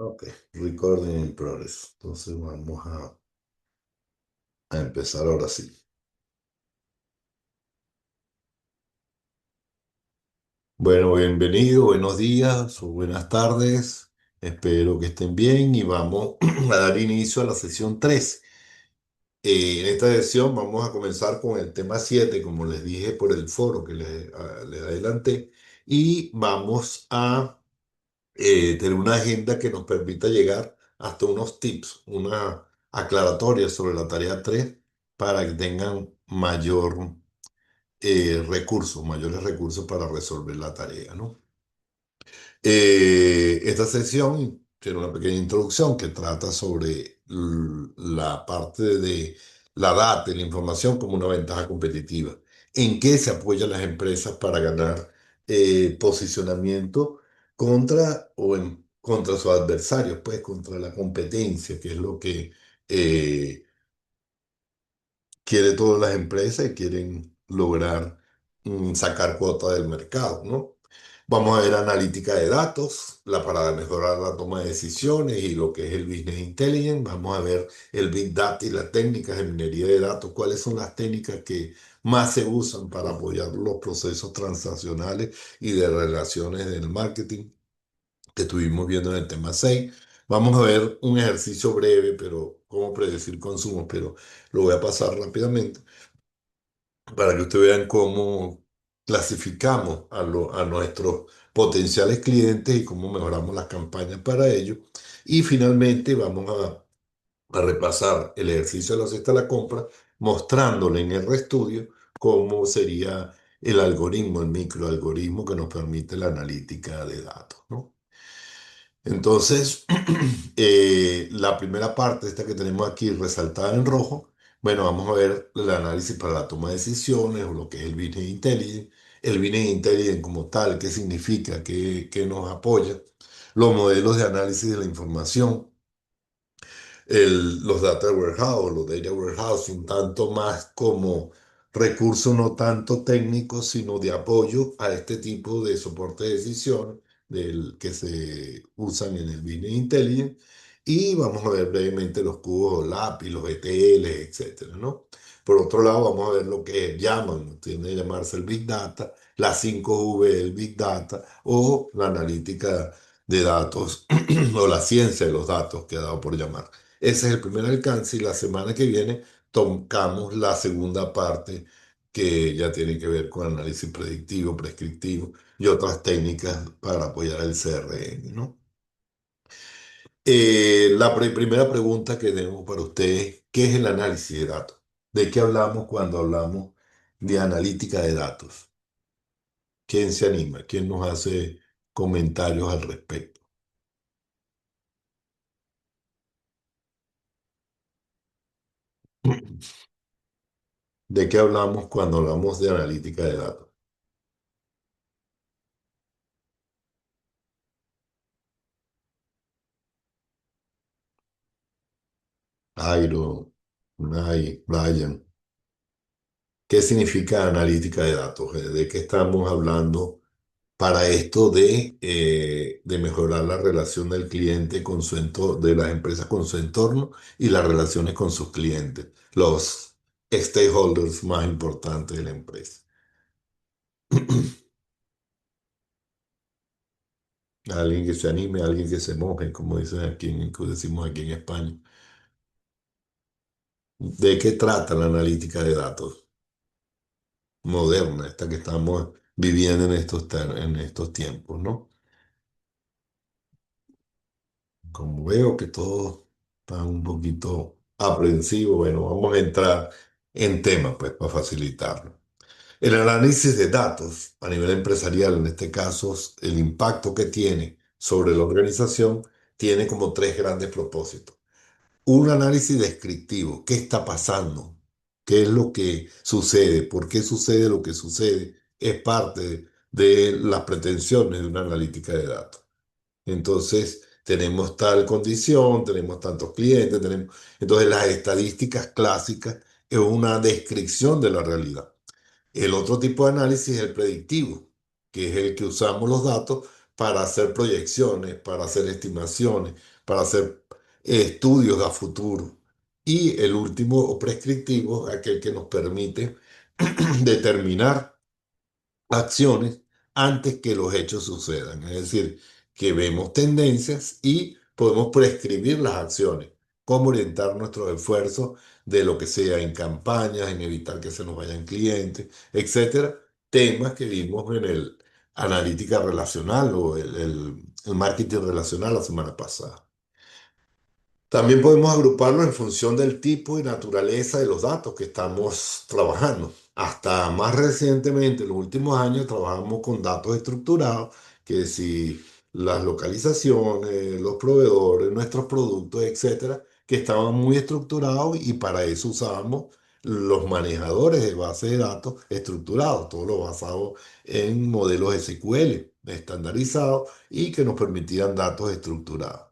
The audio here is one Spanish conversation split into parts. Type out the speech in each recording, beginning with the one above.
Ok, recording in progress. Entonces vamos a empezar ahora sí. Bueno, bienvenido, buenos días o buenas tardes. Espero que estén bien y vamos a dar inicio a la sesión 3. En esta sesión vamos a comenzar con el tema 7, como les dije por el foro que les adelanté, y vamos a tener una agenda que nos permita llegar hasta unos tips, una aclaratoria sobre la tarea 3 para que tengan mayores recursos para resolver la tarea, ¿no? Esta sesión tiene una pequeña introducción que trata sobre la parte de la data y la información como una ventaja competitiva. ¿En qué se apoyan las empresas para ganar posicionamiento contra sus adversarios, pues contra la competencia, que es lo que eh, quiere todas las empresas y quieren lograr sacar cuota del mercado, ¿no? Vamos a ver analítica de datos, para mejorar la toma de decisiones y lo que es el Business Intelligence. Vamos a ver el Big Data y las técnicas de minería de datos, cuáles son las técnicas que más se usan para apoyar los procesos transaccionales y de relaciones del marketing que estuvimos viendo en el tema 6. Vamos a ver un ejercicio breve, pero cómo predecir consumos, pero lo voy a pasar rápidamente para que ustedes vean cómo clasificamos a nuestros potenciales clientes y cómo mejoramos las campañas para ello. Y finalmente vamos a repasar el ejercicio de la cesta de la compra, mostrándole en el ReStudio cómo sería el algoritmo, el microalgoritmo que nos permite la analítica de datos, ¿no? Entonces, la primera parte, esta que tenemos aquí resaltada en rojo, bueno, vamos a ver el análisis para la toma de decisiones o lo que es el Business Intelligence. El Business Intelligence como tal, qué significa, qué nos apoya. Los modelos de análisis de la información, los data warehouse, los data warehousing, tanto más como recursos no tanto técnicos, sino de apoyo a este tipo de soporte de decisión que se usan en el Business Intelligence. Y vamos a ver brevemente los cubos OLAP y los ETL, etcétera, ¿no? Por otro lado, vamos a ver lo que llaman, tiende a llamarse el Big Data, la 5V del Big Data o la analítica de datos o la ciencia de los datos que ha dado por llamar. Ese es el primer alcance y la semana que viene tocamos la segunda parte que ya tiene que ver con análisis predictivo, prescriptivo y otras técnicas para apoyar el CRM, ¿no? Primera pregunta que tenemos para ustedes, ¿qué es el análisis de datos? ¿De qué hablamos cuando hablamos de analítica de datos? ¿Quién se anima? ¿Quién nos hace comentarios al respecto? ¿De qué hablamos cuando hablamos de analítica de datos? Jairo, Unai, Brian. ¿Qué significa analítica de datos? ¿De qué estamos hablando para esto de mejorar la relación del cliente con su entorno, de las empresas con su entorno y las relaciones con sus clientes, los stakeholders más importantes de la empresa? Alguien que se anime, alguien que se moje, como dicen aquí, decimos aquí en España. ¿De qué trata la analítica de datos moderna, esta que estamos viviendo en estos tiempos, ¿no? Como veo que todos están un poquito aprensivos, bueno, vamos a entrar en tema, pues, para facilitarlo. El análisis de datos a nivel empresarial, en este caso, el impacto que tiene sobre la organización, tiene como tres grandes propósitos. Un análisis descriptivo, ¿qué está pasando? ¿Qué es lo que sucede? ¿Por qué sucede lo que sucede? Es parte de las pretensiones de una analítica de datos. Entonces, tenemos tal condición, tenemos tantos clientes, tenemos... Entonces, las estadísticas clásicas es una descripción de la realidad. El otro tipo de análisis es el predictivo, que es el que usamos los datos para hacer proyecciones, para hacer estimaciones, para hacer estudios a futuro. Y el último o prescriptivo, aquel que nos permite determinar acciones antes que los hechos sucedan. Es decir, que vemos tendencias y podemos prescribir las acciones, cómo orientar nuestros esfuerzos de lo que sea en campañas, en evitar que se nos vayan clientes, etcétera. Temas que vimos en el analítica relacional o el marketing relacional la semana pasada. También podemos agruparlo en función del tipo y naturaleza de los datos que estamos trabajando. Hasta más recientemente, en los últimos años, trabajamos con datos estructurados, que si las localizaciones, los proveedores, nuestros productos, etcétera, que estaban muy estructurados y para eso usábamos los manejadores de bases de datos estructurados, todo lo basado en modelos SQL estandarizados y que nos permitían datos estructurados.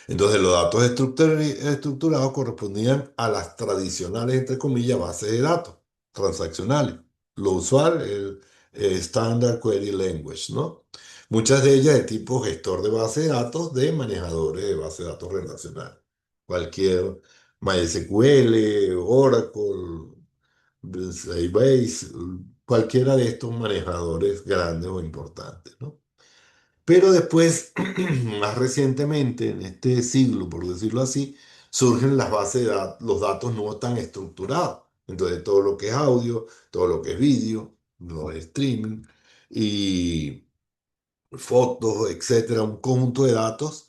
Entonces, los datos estructurados correspondían a las tradicionales, entre comillas, bases de datos transaccionales. Lo usual, el Standard Query Language, ¿no? Muchas de ellas de tipo gestor de base de datos, de manejadores de base de datos relacionales. Cualquier MySQL, Oracle, Sybase, cualquiera de estos manejadores grandes o importantes, ¿no? Pero después, más recientemente, en este siglo, por decirlo así, surgen las bases de datos, los datos no tan estructurados. Entonces, todo lo que es audio, todo lo que es vídeo, lo de streaming y fotos, etcétera, un conjunto de datos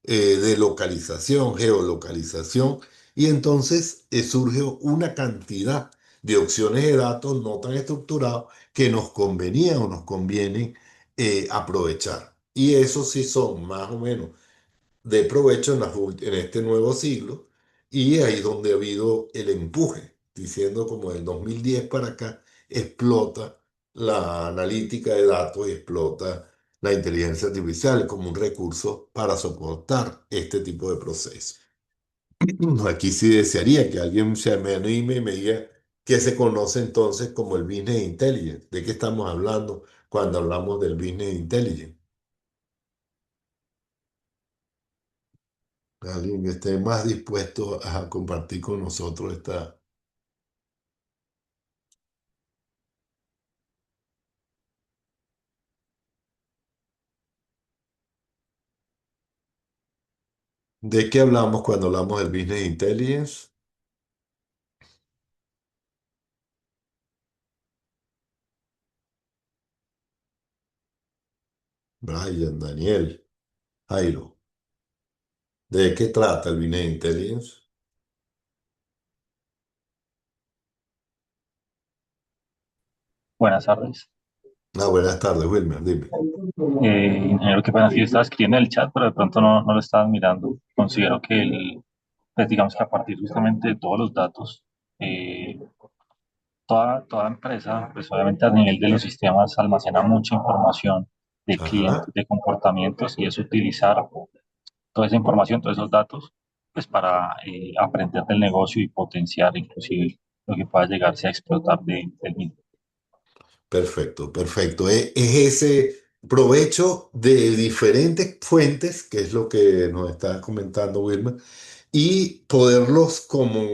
de localización, geolocalización, y entonces surge una cantidad de opciones de datos no tan estructurados que nos convenía o nos conviene aprovechar. Y esos sí son más o menos de provecho en este nuevo siglo, y ahí es donde ha habido el empuje, diciendo como del 2010 para acá, explota la analítica de datos y explota la inteligencia artificial como un recurso para soportar este tipo de procesos. Aquí sí desearía que alguien se me anime y me diga qué se conoce entonces como el Business Intelligence, de qué estamos hablando cuando hablamos del Business Intelligence. Alguien que esté más dispuesto a compartir con nosotros esta... ¿De qué hablamos cuando hablamos del Business Intelligence? Brian, Daniel, Jairo. ¿De qué trata el Business Intelligence? Buenas tardes. Ah, buenas tardes, Wilmer, dime. Ingeniero, qué pena, sí, yo estaba escribiendo en el chat, pero de pronto no lo estaba mirando. Considero que pues digamos que a partir justamente de todos los datos, eh, toda empresa, pues obviamente a nivel de los sistemas almacena mucha información de clientes, Ajá, de comportamientos, y es utilizar toda esa información, todos esos datos, pues para aprender del negocio y potenciar inclusive lo que pueda llegarse a explotar del mismo. perfecto, perfecto. Es ese provecho de diferentes fuentes, que es lo que nos está comentando Wilmer, y poderlos como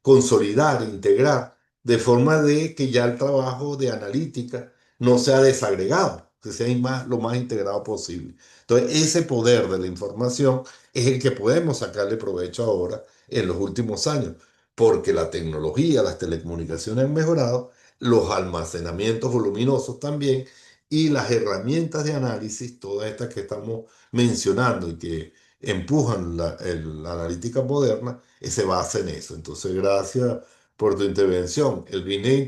consolidar, integrar, de forma de que ya el trabajo de analítica no sea desagregado, que sea lo más integrado posible. Entonces, ese poder de la información es el que podemos sacarle provecho ahora en los últimos años, porque la tecnología, las telecomunicaciones han mejorado, los almacenamientos voluminosos también, y las herramientas de análisis, todas estas que estamos mencionando y que empujan la analítica moderna, se basa en eso. Entonces, gracias por tu intervención. El Business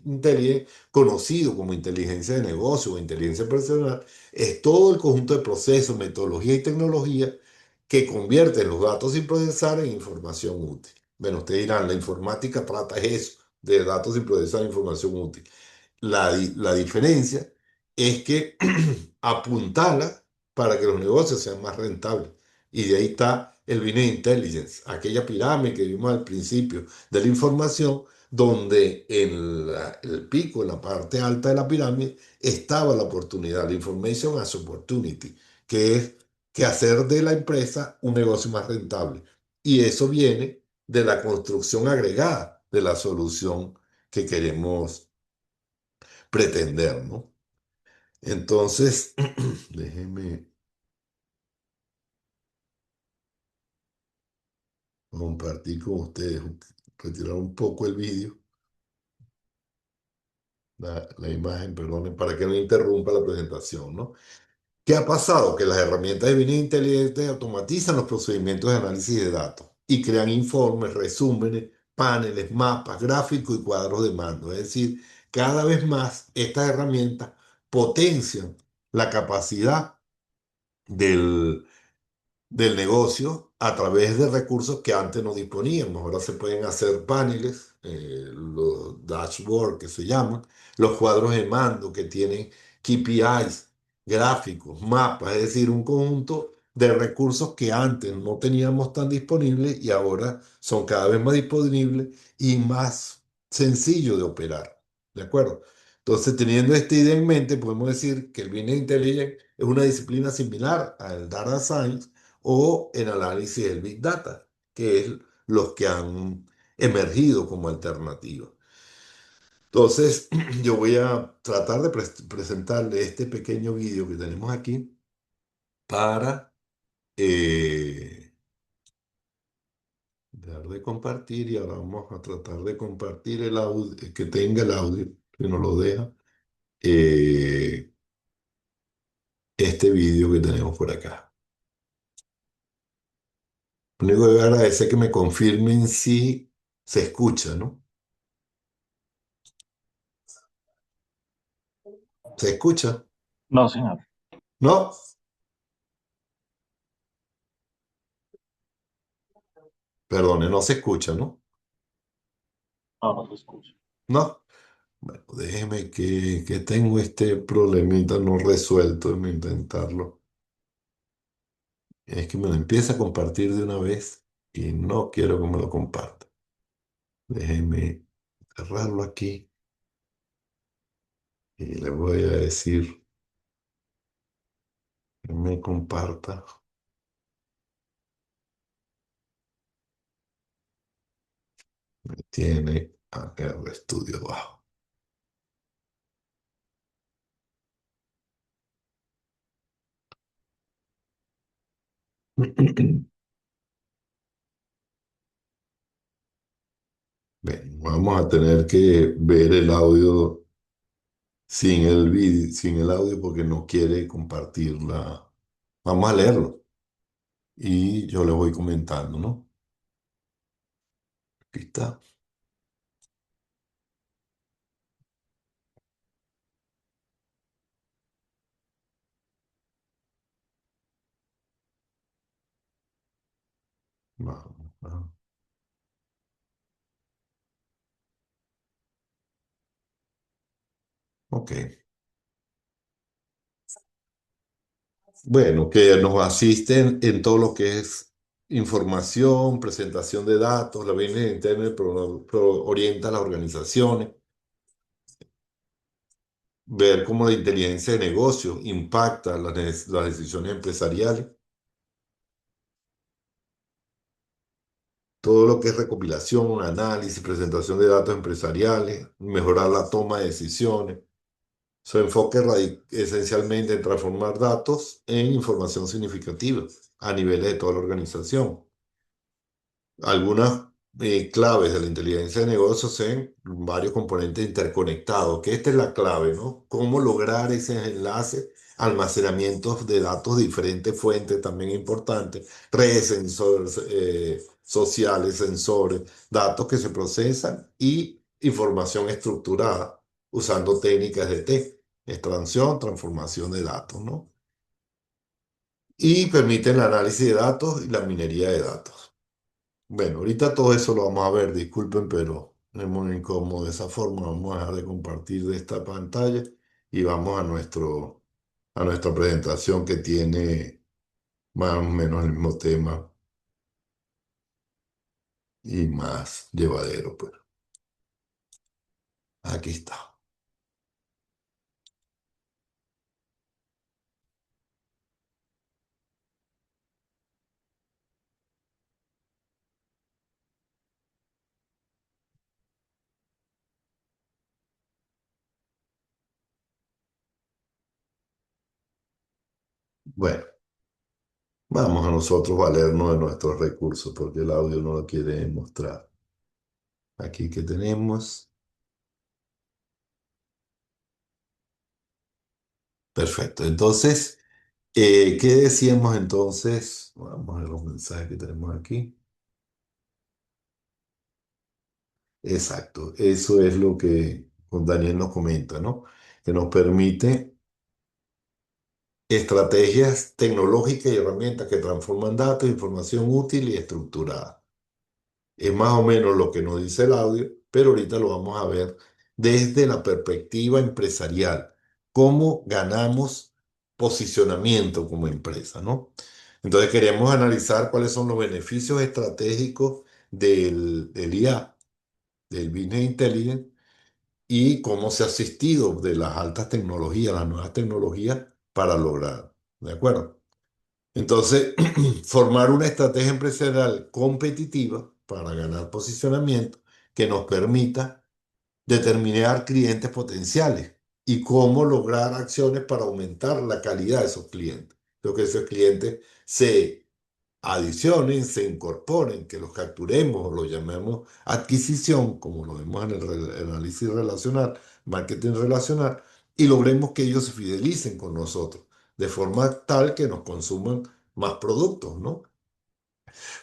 Intelligence, conocido como inteligencia de negocio o inteligencia personal, es todo el conjunto de procesos, metodología y tecnología que convierten los datos sin procesar en información útil. Bueno, ustedes dirán, la informática trata eso, de datos sin procesar en información útil. La diferencia es que apuntala para que los negocios sean más rentables. Y de ahí está el Business Intelligence, aquella pirámide que vimos al principio de la información donde en el pico, en la parte alta de la pirámide, estaba la oportunidad, la information as opportunity, que es que hacer de la empresa un negocio más rentable. Y eso viene de la construcción agregada de la solución que queremos pretender, ¿no? Entonces, déjenme compartir con ustedes, retirar un poco el vídeo, la imagen, perdón, para que no interrumpa la presentación, ¿no? ¿Qué ha pasado? Que las herramientas de business inteligente automatizan los procedimientos de análisis de datos y crean informes, resúmenes, paneles, mapas, gráficos y cuadros de mando. Es decir, cada vez más estas herramientas potencian la capacidad del del negocio a través de recursos que antes no disponíamos. Ahora se pueden hacer paneles, los dashboards que se llaman, los cuadros de mando que tienen KPIs, gráficos, mapas, es decir, un conjunto de recursos que antes no teníamos tan disponibles y ahora son cada vez más disponibles y más sencillo de operar. ¿De acuerdo? Entonces, teniendo esta idea en mente, podemos decir que el Business Intelligence es una disciplina similar al Data Science o el análisis del Big Data, que es los que han emergido como alternativa. Entonces, yo voy a tratar de presentarle este pequeño vídeo que tenemos aquí para dejar de compartir y ahora vamos a tratar de compartir el audio, que tenga el audio, que nos lo deja, eh, este vídeo que tenemos por acá. Lo único que voy a agradecer es que me confirmen si se escucha, ¿no? ¿Se escucha? No, señor. ¿No? Perdone, no se escucha, ¿no? No, no se escucha. No. Bueno, déjeme que tengo este problemita no resuelto, déjeme intentarlo. Es que me lo empieza a compartir de una vez y no quiero que me lo comparta. Déjeme cerrarlo aquí y le voy a decir que me comparta. Tiene acá el estudio abajo. Bien, vamos a tener que ver el audio sin el vídeo, sin el audio porque no quiere compartirla. Vamos a leerlo y yo le voy comentando, ¿no? Aquí está. Vamos, vamos. Ok. Bueno, que nos asisten en todo lo que es información, presentación de datos, la Business Internet orienta a las organizaciones, ver cómo la inteligencia de negocio impacta las decisiones empresariales, todo lo que es recopilación, análisis, presentación de datos empresariales, mejorar la toma de decisiones. Su enfoque radica esencialmente en transformar datos en información significativa a niveles de toda la organización. Algunas claves de la inteligencia de negocios en varios componentes interconectados, que esta es la clave, ¿no? Cómo lograr ese enlace, almacenamientos de datos de diferentes fuentes, también importantes, redes sociales, sensores, datos que se procesan y información estructurada usando técnicas de extracción, transformación de datos, ¿no? Y permiten el análisis de datos y la minería de datos. Bueno, ahorita todo eso lo vamos a ver, disculpen, pero es muy incómodo de esa forma. Vamos a dejar de compartir de esta pantalla y vamos a a nuestra presentación que tiene más o menos el mismo tema y más llevadero, pues. Aquí está. Bueno, vamos a nosotros valernos de nuestros recursos porque el audio no lo quiere mostrar. Aquí que tenemos. Perfecto. Entonces, ¿qué decíamos entonces? Vamos a ver los mensajes que tenemos aquí. Exacto. Eso es lo que Daniel nos comenta, ¿no? Que nos permite estrategias tecnológicas y herramientas que transforman datos, información útil y estructurada. Es más o menos lo que nos dice el audio, pero ahorita lo vamos a ver desde la perspectiva empresarial. ¿Cómo ganamos posicionamiento como empresa, ¿no? Entonces queremos analizar cuáles son los beneficios estratégicos del IA, del Business Intelligence, y cómo se ha asistido de las altas tecnologías, las nuevas tecnologías, para lograr. ¿De acuerdo? Entonces, formar una estrategia empresarial competitiva para ganar posicionamiento que nos permita determinar clientes potenciales y cómo lograr acciones para aumentar la calidad de esos clientes. Lo que esos clientes se adicionen, se incorporen, que los capturemos o los llamemos adquisición, como lo vemos en el análisis relacional, marketing relacional, y logremos que ellos se fidelicen con nosotros, de forma tal que nos consuman más productos, ¿no?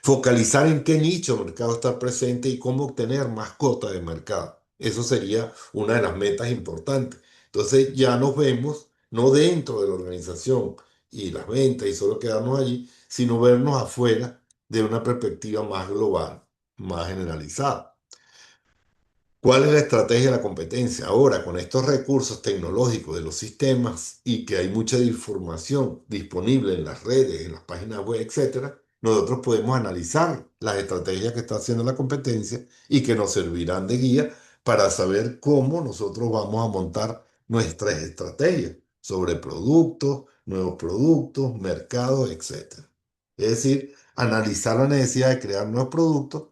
Focalizar en qué nicho de mercado estar presente y cómo obtener más cuota de mercado. Eso sería una de las metas importantes. Entonces ya nos vemos no dentro de la organización y las ventas y solo quedarnos allí, sino vernos afuera de una perspectiva más global, más generalizada. ¿Cuál es la estrategia de la competencia? Ahora, con estos recursos tecnológicos de los sistemas y que hay mucha información disponible en las redes, en las páginas web, etcétera, nosotros podemos analizar las estrategias que está haciendo la competencia y que nos servirán de guía para saber cómo nosotros vamos a montar nuestras estrategias sobre nuevos productos, mercados, etcétera. Es decir, analizar la necesidad de crear nuevos productos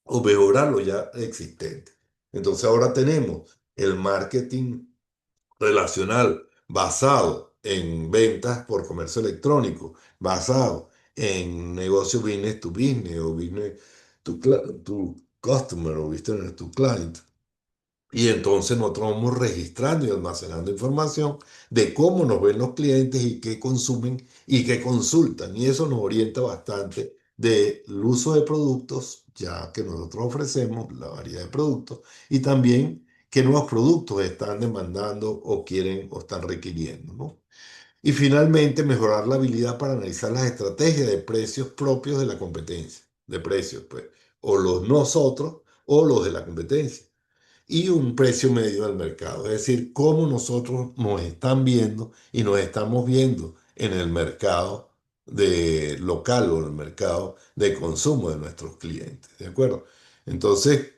o mejorar lo ya existente. Entonces ahora tenemos el marketing relacional basado en ventas por comercio electrónico, basado en negocio business to business o business to customer o business to client. Y entonces nosotros vamos registrando y almacenando información de cómo nos ven los clientes y qué consumen y qué consultan. Y eso nos orienta bastante del uso de productos, ya que nosotros ofrecemos la variedad de productos, y también qué nuevos productos están demandando o quieren o están requiriendo, ¿no? Y finalmente, mejorar la habilidad para analizar las estrategias de precios propios de la competencia, de precios, pues, o los nosotros o los de la competencia y un precio medio del mercado. Es decir, cómo nosotros nos están viendo y nos estamos viendo en el mercado de local o en el mercado de consumo de nuestros clientes. ¿De acuerdo? Entonces,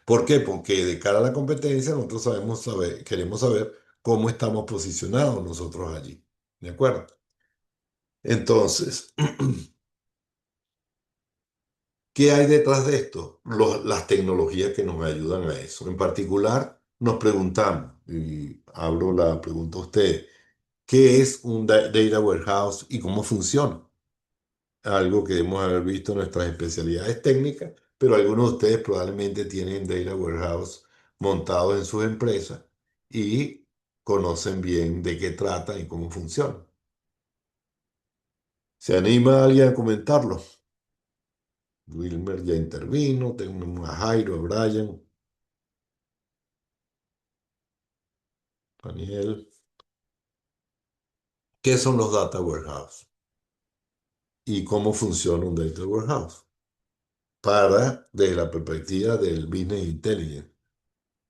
¿por qué? Porque de cara a la competencia nosotros queremos saber cómo estamos posicionados nosotros allí. ¿De acuerdo? Entonces, ¿qué hay detrás de esto? Las tecnologías que nos ayudan a eso. En particular, nos preguntamos, y abro la pregunta a usted, ¿qué es un data warehouse y cómo funciona? Algo que debemos haber visto en nuestras especialidades técnicas, pero algunos de ustedes probablemente tienen data warehouse montados en sus empresas y conocen bien de qué trata y cómo funciona. ¿Se anima alguien a comentarlo? Wilmer ya intervino, tenemos a Jairo, a Brian, Daniel. ¿Qué son los data warehouse? ¿Y cómo funciona un data warehouse? Para, desde la perspectiva del business intelligence,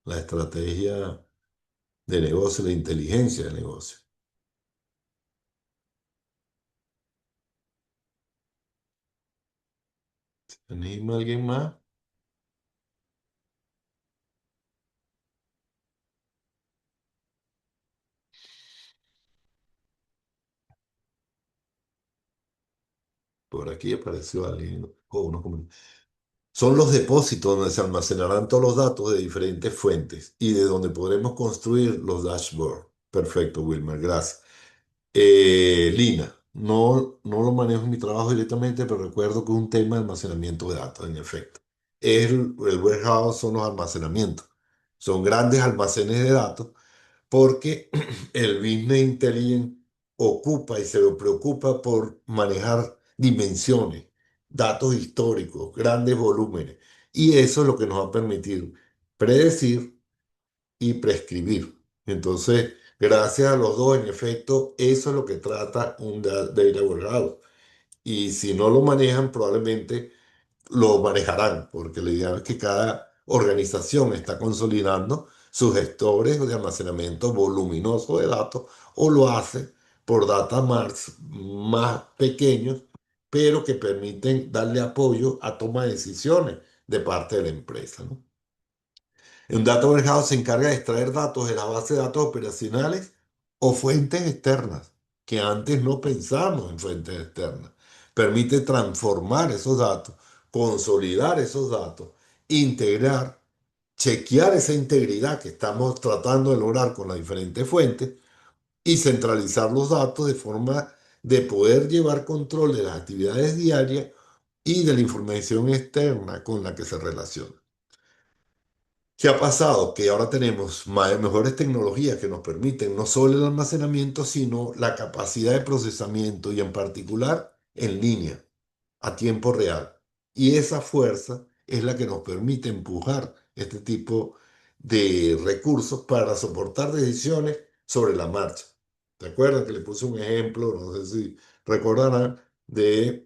la estrategia de negocio, la inteligencia de negocio. ¿Anima alguien más? Por aquí apareció alguien. Son los depósitos donde se almacenarán todos los datos de diferentes fuentes y de donde podremos construir los dashboards. Perfecto, Wilmer, gracias. Lina, no lo manejo en mi trabajo directamente, pero recuerdo que es un tema de almacenamiento de datos, en efecto. El warehouse son los almacenamientos. Son grandes almacenes de datos porque el Business Intelligence ocupa y se preocupa por manejar dimensiones, datos históricos, grandes volúmenes. Y eso es lo que nos va a permitir predecir y prescribir. Entonces, gracias a los dos, en efecto, eso es lo que trata un data warehouse. Y si no lo manejan, probablemente lo manejarán, porque la idea es que cada organización está consolidando sus gestores de almacenamiento voluminoso de datos o lo hace por data marts más pequeños, pero que permiten darle apoyo a toma de decisiones de parte de la empresa, ¿no? Un data warehouse se encarga de extraer datos de la base de datos operacionales o fuentes externas, que antes no pensábamos en fuentes externas. Permite transformar esos datos, consolidar esos datos, integrar, chequear esa integridad que estamos tratando de lograr con las diferentes fuentes y centralizar los datos de forma de poder llevar control de las actividades diarias y de la información externa con la que se relaciona. ¿Qué ha pasado? Que ahora tenemos mejores tecnologías que nos permiten no solo el almacenamiento, sino la capacidad de procesamiento y en particular en línea, a tiempo real. Y esa fuerza es la que nos permite empujar este tipo de recursos para soportar decisiones sobre la marcha. ¿Te acuerdas que le puse un ejemplo? No sé si recordarán de,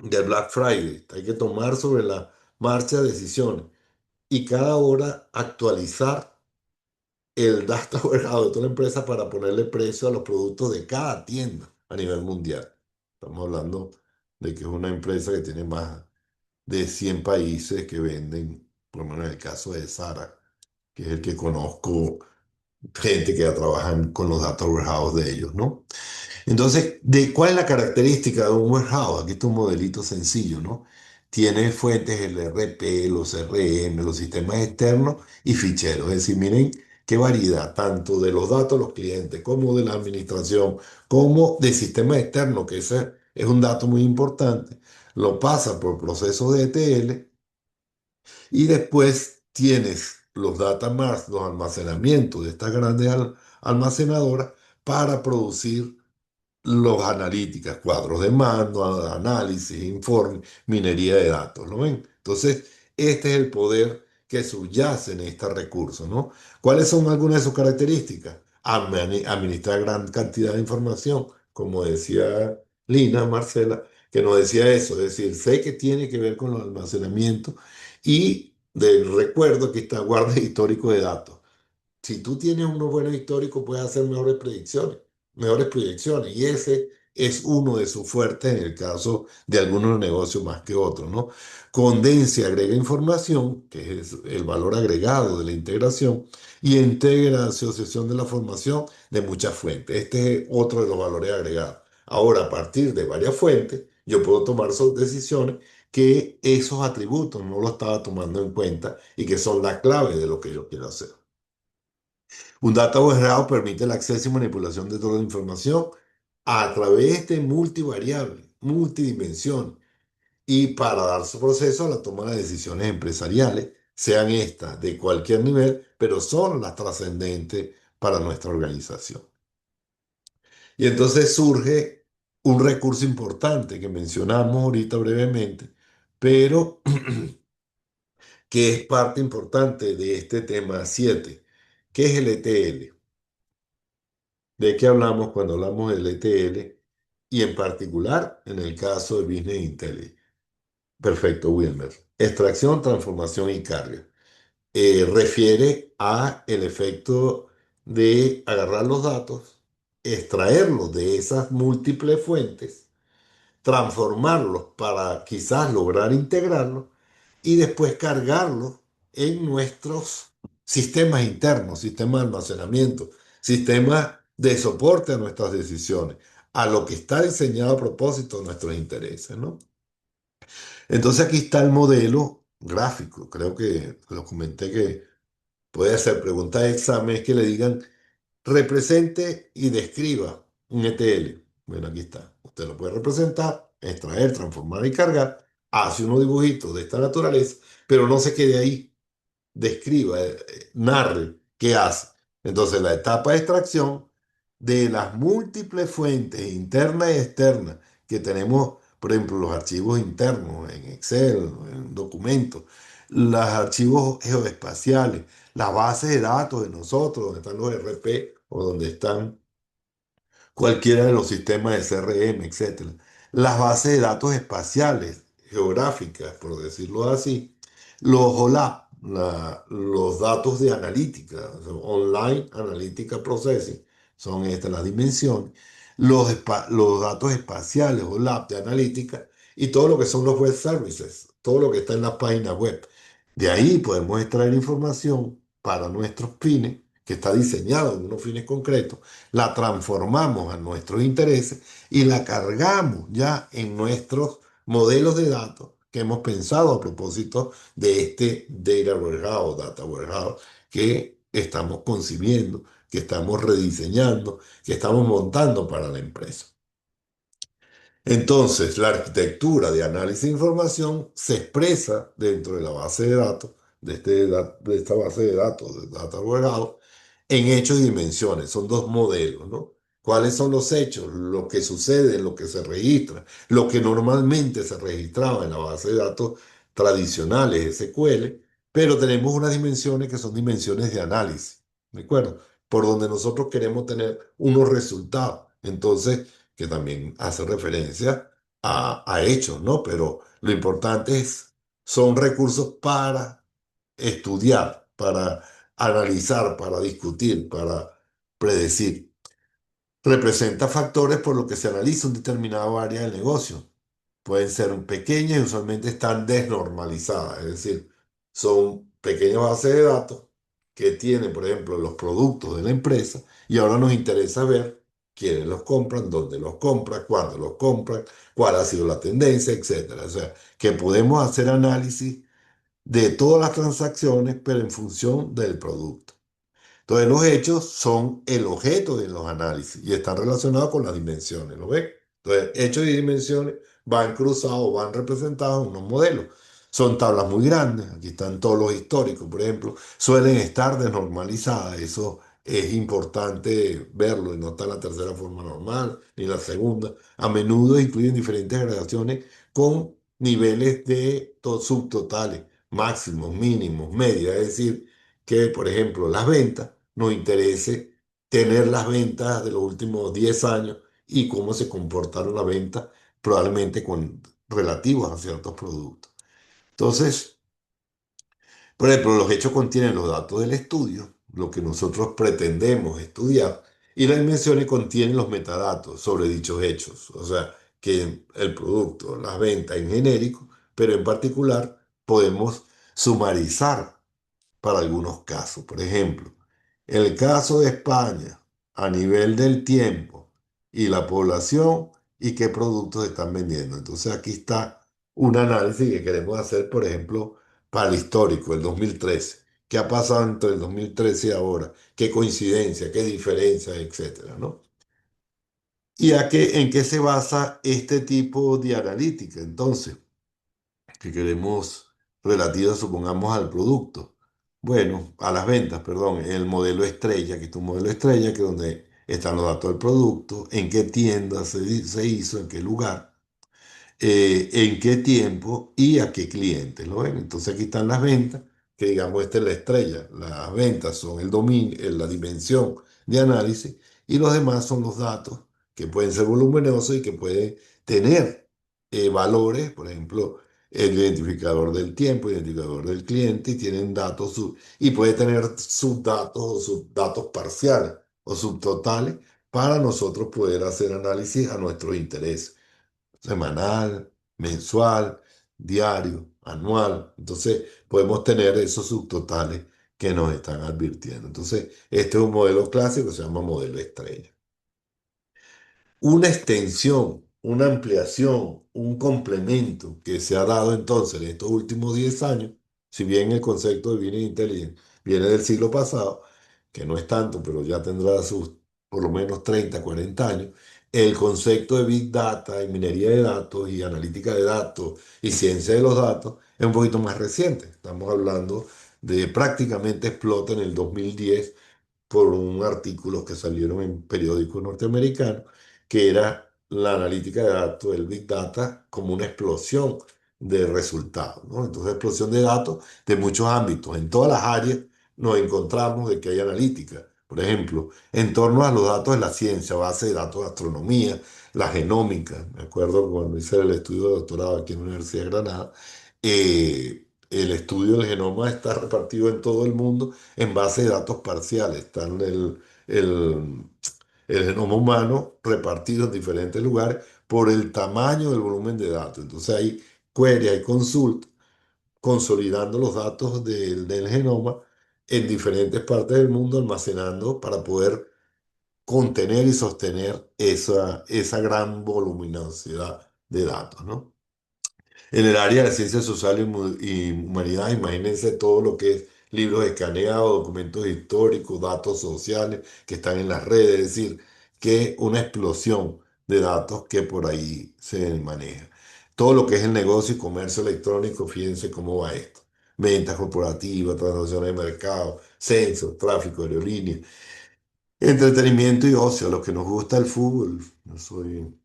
de Black Friday. Hay que tomar sobre la marcha decisiones y cada hora actualizar el data warehouse de toda la empresa para ponerle precio a los productos de cada tienda a nivel mundial. Estamos hablando de que es una empresa que tiene más de 100 países que venden, por lo menos en el caso de Zara, que es el que conozco, gente que ya trabaja con los data warehouse de ellos, ¿no? Entonces, ¿cuál es la característica de un warehouse? Aquí está un modelito sencillo, ¿no? Tiene fuentes LRP, los RM, los sistemas externos y ficheros. Es decir, miren qué variedad, tanto de los datos de los clientes como de la administración, como de sistemas externos, que ese es un dato muy importante. Lo pasa por procesos de ETL y después tienes los data marts, los almacenamientos de estas grandes almacenadoras para producir los analíticas, cuadros de mando, análisis, informe, minería de datos, ¿lo ven? Entonces, este es el poder que subyace en este recurso, ¿no? ¿Cuáles son algunas de sus características? Administrar gran cantidad de información, como decía Lina, Marcela, que nos decía eso, es decir, sé que tiene que ver con el almacenamiento y del recuerdo que está guarda histórico de datos. Si tú tienes unos buenos históricos, puedes hacer mejores proyecciones. Y ese es uno de sus fuertes en el caso de algunos negocios más que otros, ¿no? Condensa y agrega información, que es el valor agregado de la integración, y integra la asociación de la formación de muchas fuentes. Este es otro de los valores agregados. Ahora, a partir de varias fuentes, yo puedo tomar decisiones que esos atributos no lo estaba tomando en cuenta y que son la clave de lo que yo quiero hacer. Un data warehouse permite el acceso y manipulación de toda la información a través de multivariables, multidimensiones, y para dar su proceso a la toma de decisiones empresariales, sean estas de cualquier nivel, pero son las trascendentes para nuestra organización. Y entonces surge un recurso importante que mencionamos ahorita brevemente, pero que es parte importante de este tema 7, que es el ETL. ¿De qué hablamos cuando hablamos del ETL? Y en particular en el caso de Business Intelligence. Perfecto, Wilmer. Extracción, transformación y carga. Refiere a el efecto de agarrar los datos, extraerlos de esas múltiples fuentes, transformarlos para quizás lograr integrarlos y después cargarlos en nuestros sistemas internos, sistemas de almacenamiento, sistemas de soporte a nuestras decisiones. a lo que está diseñado a propósito de nuestros intereses, ¿no? Entonces aquí está el modelo gráfico. Creo que lo comenté que puede hacer preguntas de examen es que le digan represente y describa un ETL. Bueno, aquí está. Usted lo puede representar, extraer, transformar y cargar. Hace unos dibujitos de esta naturaleza, pero no se quede ahí. Describa, narre qué hace. Entonces, la etapa de extracción de las múltiples fuentes internas y externas que tenemos, por ejemplo, los archivos internos en Excel, en documentos, los archivos geoespaciales, las bases de datos de nosotros, donde están los RP o donde están cualquiera de los sistemas de CRM, etcétera. Las bases de datos espaciales, geográficas, por decirlo así, los OLAP, los datos de analítica, o sea, Online Analytical Processing, son estas las dimensiones, los datos espaciales, OLAP de analítica, y todo lo que son los web services, todo lo que está en la página web. De ahí podemos extraer información para nuestros fines, que está diseñado en unos fines concretos, la transformamos a nuestros intereses y la cargamos ya en nuestros modelos de datos que hemos pensado a propósito de este Data Warehouse, Data Warehouse, que estamos concibiendo, que estamos rediseñando, que estamos montando para la empresa. Entonces, la arquitectura de análisis de información se expresa dentro de la base de datos, de esta base de datos, de Data Warehouse, en hechos y dimensiones. Son dos modelos, ¿no? ¿Cuáles son los hechos? Lo que sucede, lo que se registra, lo que normalmente se registraba en la base de datos tradicionales, SQL, pero tenemos unas dimensiones que son dimensiones de análisis, ¿de acuerdo? Por donde nosotros queremos tener unos resultados. Entonces, que también hace referencia a hechos, ¿no? Pero lo importante es, son recursos para estudiar, para analizar, para discutir, para predecir. Representa factores por los que se analiza un determinado área del negocio. Pueden ser pequeñas y usualmente están desnormalizadas, es decir, son pequeñas bases de datos que tienen, por ejemplo, los productos de la empresa y ahora nos interesa ver quiénes los compran, dónde los compran, cuándo los compran, cuál ha sido la tendencia, etcétera. O sea, que podemos hacer análisis de todas las transacciones, pero en función del producto. Entonces los hechos son el objeto de los análisis y están relacionados con las dimensiones, ¿lo ves? Entonces hechos y dimensiones van cruzados, van representados en unos modelos. Son tablas muy grandes, aquí están todos los históricos, por ejemplo, suelen estar desnormalizadas, eso es importante verlo y no está en la tercera forma normal ni la segunda. A menudo incluyen diferentes gradaciones con niveles de subtotales, máximos, mínimos, medias, es decir, que por ejemplo las ventas nos interese tener las ventas de los últimos 10 años y cómo se comportaron las ventas probablemente con relativos a ciertos productos. Entonces, por ejemplo, los hechos contienen los datos del estudio, lo que nosotros pretendemos estudiar, y las dimensiones contienen los metadatos sobre dichos hechos, o sea, que el producto, las ventas en genérico, pero en particular podemos sumarizar para algunos casos. Por ejemplo, el caso de España a nivel del tiempo y la población y qué productos están vendiendo. Entonces aquí está un análisis que queremos hacer, por ejemplo, para el histórico, el 2013. ¿Qué ha pasado entre el 2013 y ahora? ¿Qué coincidencia? ¿Qué diferencia? Etcétera, ¿no? ¿Y en qué se basa este tipo de analítica? Entonces, que queremos relativa, supongamos, al producto. Bueno, a las ventas, perdón, el modelo estrella, que es un modelo estrella, que es donde están los datos del producto, en qué tienda se hizo, en qué lugar, en qué tiempo y a qué clientes, ¿lo ven? Entonces aquí están las ventas, que digamos esta es la estrella. Las ventas son el dominio, la dimensión de análisis y los demás son los datos que pueden ser voluminosos y que pueden tener valores, por ejemplo, el identificador del tiempo, identificador del cliente y tienen datos y puede tener subdatos o subdatos parciales o subtotales para nosotros poder hacer análisis a nuestros intereses semanal, mensual, diario, anual. Entonces, podemos tener esos subtotales que nos están advirtiendo. Entonces, este es un modelo clásico que se llama modelo estrella. una extensión, una ampliación, un complemento que se ha dado entonces en estos últimos 10 años, si bien el concepto de Business Intelligence viene del siglo pasado, que no es tanto, pero ya tendrá sus por lo menos 30, 40 años, el concepto de Big Data y minería de datos y analítica de datos y ciencia de los datos es un poquito más reciente. Estamos hablando de prácticamente explota en el 2010 por un artículo que salieron en periódicos norteamericanos, que era la analítica de datos, el Big Data, como una explosión de resultados, ¿no? Entonces, explosión de datos de muchos ámbitos. En todas las áreas nos encontramos de que hay analítica. Por ejemplo, en torno a los datos de la ciencia, base de datos de astronomía, la genómica. Me acuerdo cuando hice el estudio de doctorado aquí en la Universidad de Granada, el estudio del genoma está repartido en todo el mundo en base de datos parciales. Están el genoma humano repartido en diferentes lugares por el tamaño del volumen de datos. Entonces hay query, hay consultas consolidando los datos del genoma en diferentes partes del mundo, almacenando para poder contener y sostener esa gran voluminosidad de datos, ¿no? En el área de ciencias sociales y humanidades, imagínense todo lo que es libros escaneados, documentos históricos, datos sociales que están en las redes, es decir, que una explosión de datos que por ahí se maneja. Todo lo que es el negocio y comercio electrónico, fíjense cómo va esto. Ventas corporativas, transacciones de mercado, censos, tráfico, aerolíneas, entretenimiento y ocio, a los que nos gusta el fútbol. Yo soy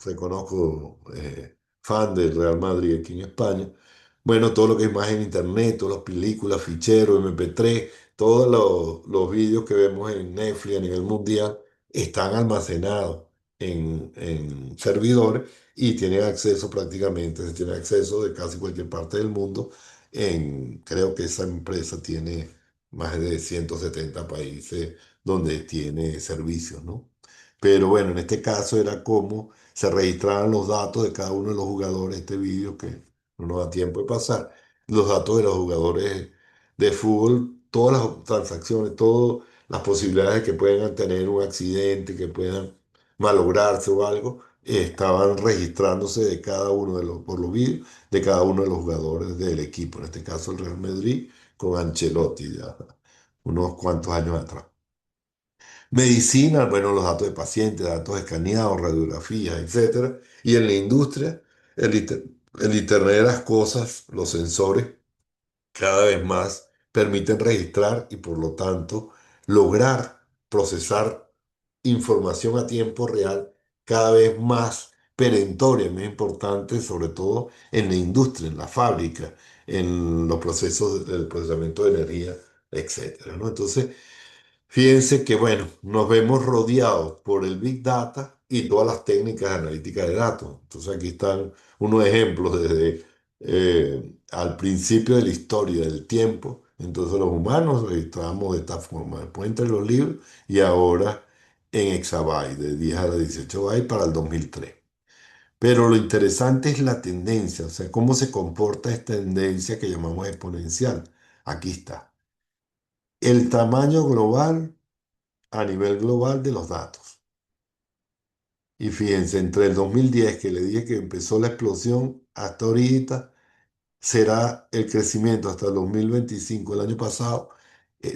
reconozco fan del Real Madrid aquí en España. Bueno, todo lo que es imagen en internet, todas las películas, ficheros, MP3, todos los vídeos que vemos en Netflix a nivel mundial están almacenados en servidores y tienen acceso prácticamente, se tiene acceso de casi cualquier parte del mundo. Creo que esa empresa tiene más de 170 países donde tiene servicios, ¿no? Pero bueno, en este caso era como se registraban los datos de cada uno de los jugadores, este vídeo que no nos da tiempo de pasar, los datos de los jugadores de fútbol, todas las transacciones, todas las posibilidades de que puedan tener un accidente, que puedan malograrse o algo, estaban registrándose de cada uno de los, por los vídeos, de cada uno de los jugadores del equipo, en este caso el Real Madrid con Ancelotti ya unos cuantos años atrás. Medicina, bueno, los datos de pacientes, datos escaneados, radiografías, etcétera. Y en la industria, el Internet de las cosas, los sensores, cada vez más permiten registrar y por lo tanto lograr procesar información a tiempo real cada vez más perentoria, más importante, sobre todo en la industria, en la fábrica, en los procesos del procesamiento de energía, etcétera, ¿no? Entonces, fíjense que, bueno, nos vemos rodeados por el Big Data y todas las técnicas de analítica de datos. Entonces aquí están unos ejemplos desde al principio de la historia del tiempo. Entonces los humanos registramos de esta forma, después entre los libros y ahora en exabyte, de 10 a la 18 bytes para el 2003. Pero lo interesante es la tendencia, o sea, cómo se comporta esta tendencia que llamamos exponencial. Aquí está. El tamaño global a nivel global de los datos. Y fíjense, entre el 2010 que le dije que empezó la explosión, hasta ahorita será el crecimiento hasta el 2025, el año pasado,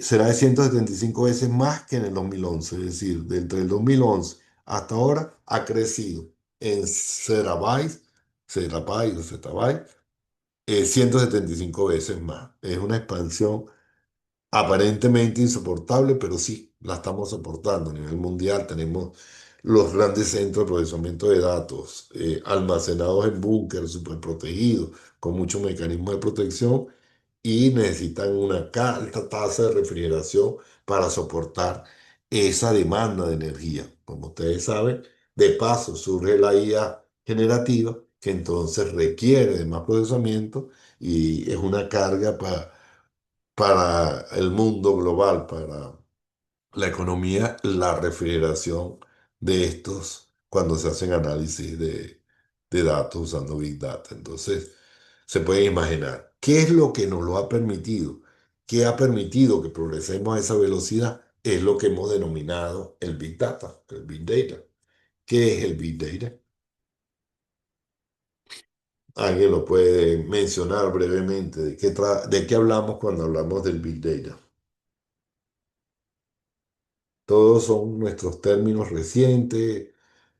será de 175 veces más que en el 2011. Es decir, de entre el 2011 hasta ahora ha crecido en terabytes, terabytes o zettabytes, 175 veces más. Es una expansión aparentemente insoportable, pero sí, la estamos soportando a nivel mundial. Tenemos los grandes centros de procesamiento de datos almacenados en búnker, súper protegidos, con muchos mecanismos de protección y necesitan una alta tasa de refrigeración para soportar esa demanda de energía. Como ustedes saben, de paso surge la IA generativa, que entonces requiere de más procesamiento y es una carga para el mundo global, para la economía, la refrigeración de estos cuando se hacen análisis de datos usando Big Data. Entonces, se puede imaginar qué es lo que nos lo ha permitido, qué ha permitido que progresemos a esa velocidad, es lo que hemos denominado el Big Data, el Big Data, ¿Qué es el Big Data? ¿Alguien lo puede mencionar brevemente? ¿De qué hablamos cuando hablamos del Big Data? Todos son nuestros términos recientes,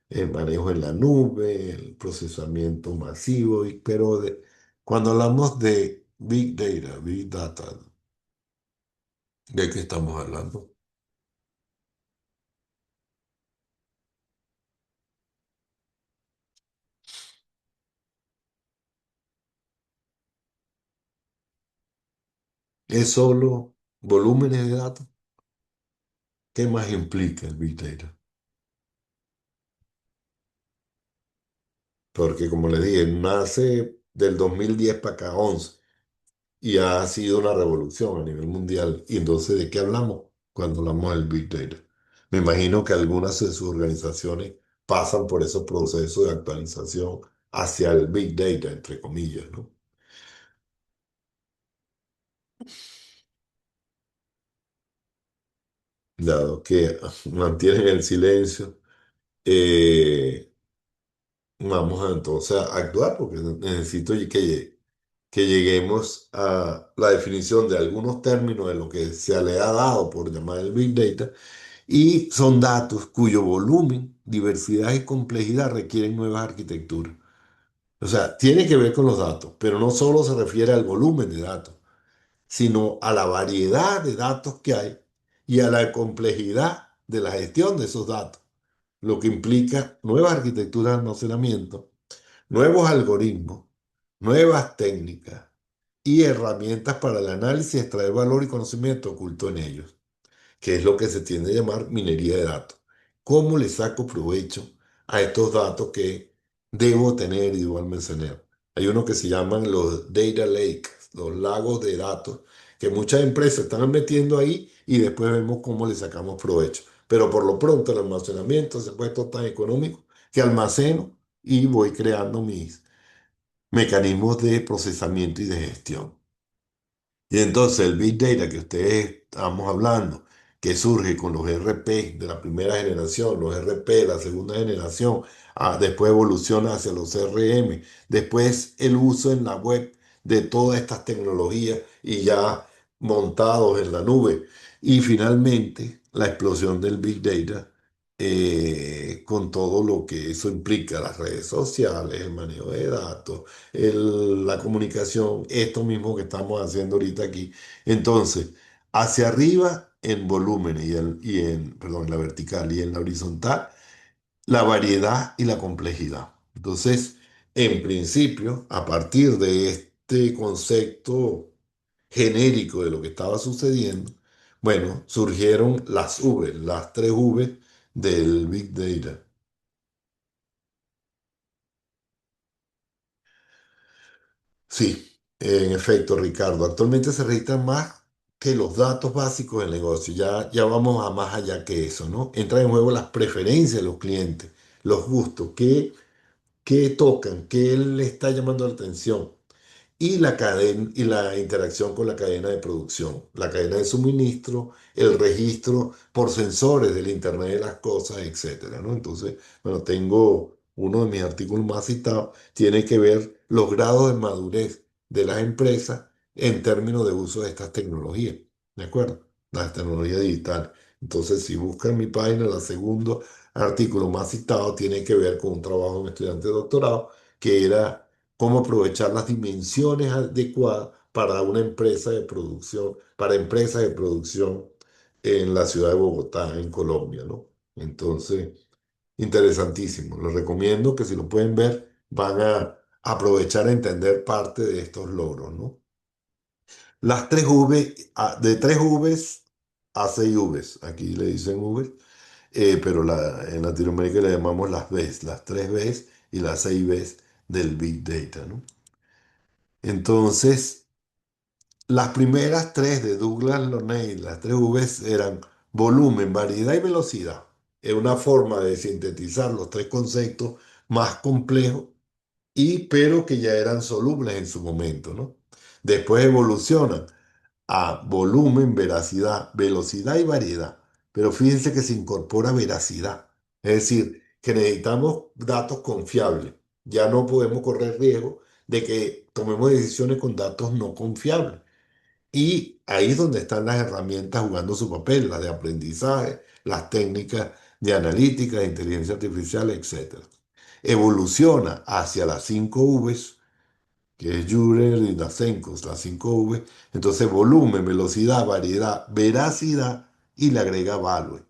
el manejo en la nube, el procesamiento masivo, cuando hablamos de Big Data, ¿de qué estamos hablando? ¿Es solo volúmenes de datos? ¿Qué más implica el Big Data? Porque como le dije, nace del 2010 para acá, 11, y ha sido una revolución a nivel mundial. ¿Y entonces de qué hablamos cuando hablamos del Big Data? Me imagino que algunas de sus organizaciones pasan por esos procesos de actualización hacia el Big Data, entre comillas, ¿no? Dado que mantienen el silencio, eh, vamos a entonces a actuar porque necesito que lleguemos a la definición de algunos términos de lo que se le ha dado por llamar el Big Data, y son datos cuyo volumen, diversidad y complejidad requieren nuevas arquitecturas. O sea, tiene que ver con los datos, pero no solo se refiere al volumen de datos, sino a la variedad de datos que hay y a la complejidad de la gestión de esos datos, lo que implica nuevas arquitecturas de almacenamiento, nuevos algoritmos, nuevas técnicas y herramientas para el análisis, extraer valor y conocimiento oculto en ellos, que es lo que se tiende a llamar minería de datos. ¿Cómo le saco provecho a estos datos que debo tener y debo almacenar? Hay uno que se llaman los data lakes, los lagos de datos, que muchas empresas están metiendo ahí y después vemos cómo le sacamos provecho. Pero por lo pronto el almacenamiento se ha puesto tan económico que almaceno y voy creando mis mecanismos de procesamiento y de gestión. Y entonces el Big Data que ustedes estamos hablando, que surge con los RP de la primera generación, los RP de la segunda generación, después evoluciona hacia los CRM, después el uso en la web de todas estas tecnologías y ya montados en la nube. Y finalmente la explosión del Big Data, con todo lo que eso implica, las redes sociales, el manejo de datos, la comunicación, esto mismo que estamos haciendo ahorita aquí. Entonces, hacia arriba en volúmenes perdón, en la vertical y en la horizontal, la variedad y la complejidad. Entonces, en principio, a partir de este concepto genérico de lo que estaba sucediendo, bueno, surgieron las V, las tres V del Big Data. Sí, en efecto, Ricardo. Actualmente se registran más que los datos básicos del negocio. Ya vamos a más allá que eso, ¿no? Entran en juego las preferencias de los clientes, los gustos, qué tocan, qué le está llamando la atención y la cadena y la interacción con la cadena de producción, la cadena de suministro, el registro por sensores del Internet de las cosas, etcétera, ¿no? Entonces, bueno, tengo uno de mis artículos más citados, tiene que ver los grados de madurez de las empresas en términos de uso de estas tecnologías, ¿de acuerdo? Las tecnologías digitales. Entonces, si buscan mi página, el segundo artículo más citado tiene que ver con un trabajo de un estudiante de doctorado que era cómo aprovechar las dimensiones adecuadas para una empresa de producción, para empresas de producción en la ciudad de Bogotá, en Colombia, ¿no? Entonces, interesantísimo. Les recomiendo que si lo pueden ver, van a aprovechar a entender parte de estos logros, ¿no? Las tres V, de tres Vs a seis Vs, aquí le dicen V, pero en Latinoamérica le llamamos las Bs, las tres Bs y las seis Bs del Big Data, ¿no? Entonces, las primeras tres de Douglas Loney, las tres Vs eran volumen, variedad y velocidad. Es una forma de sintetizar los tres conceptos más complejos pero que ya eran solubles en su momento, ¿no? Después evolucionan a volumen, veracidad, velocidad y variedad. Pero fíjense que se incorpora veracidad. Es decir, que necesitamos datos confiables. Ya no podemos correr riesgo de que tomemos decisiones con datos no confiables. Y ahí es donde están las herramientas jugando su papel, las de aprendizaje, las técnicas de analítica, de inteligencia artificial, etcétera. Evoluciona hacia las 5 Vs, que es Jurer y Dasenkos, las 5 V. Entonces, volumen, velocidad, variedad, veracidad y le agrega value.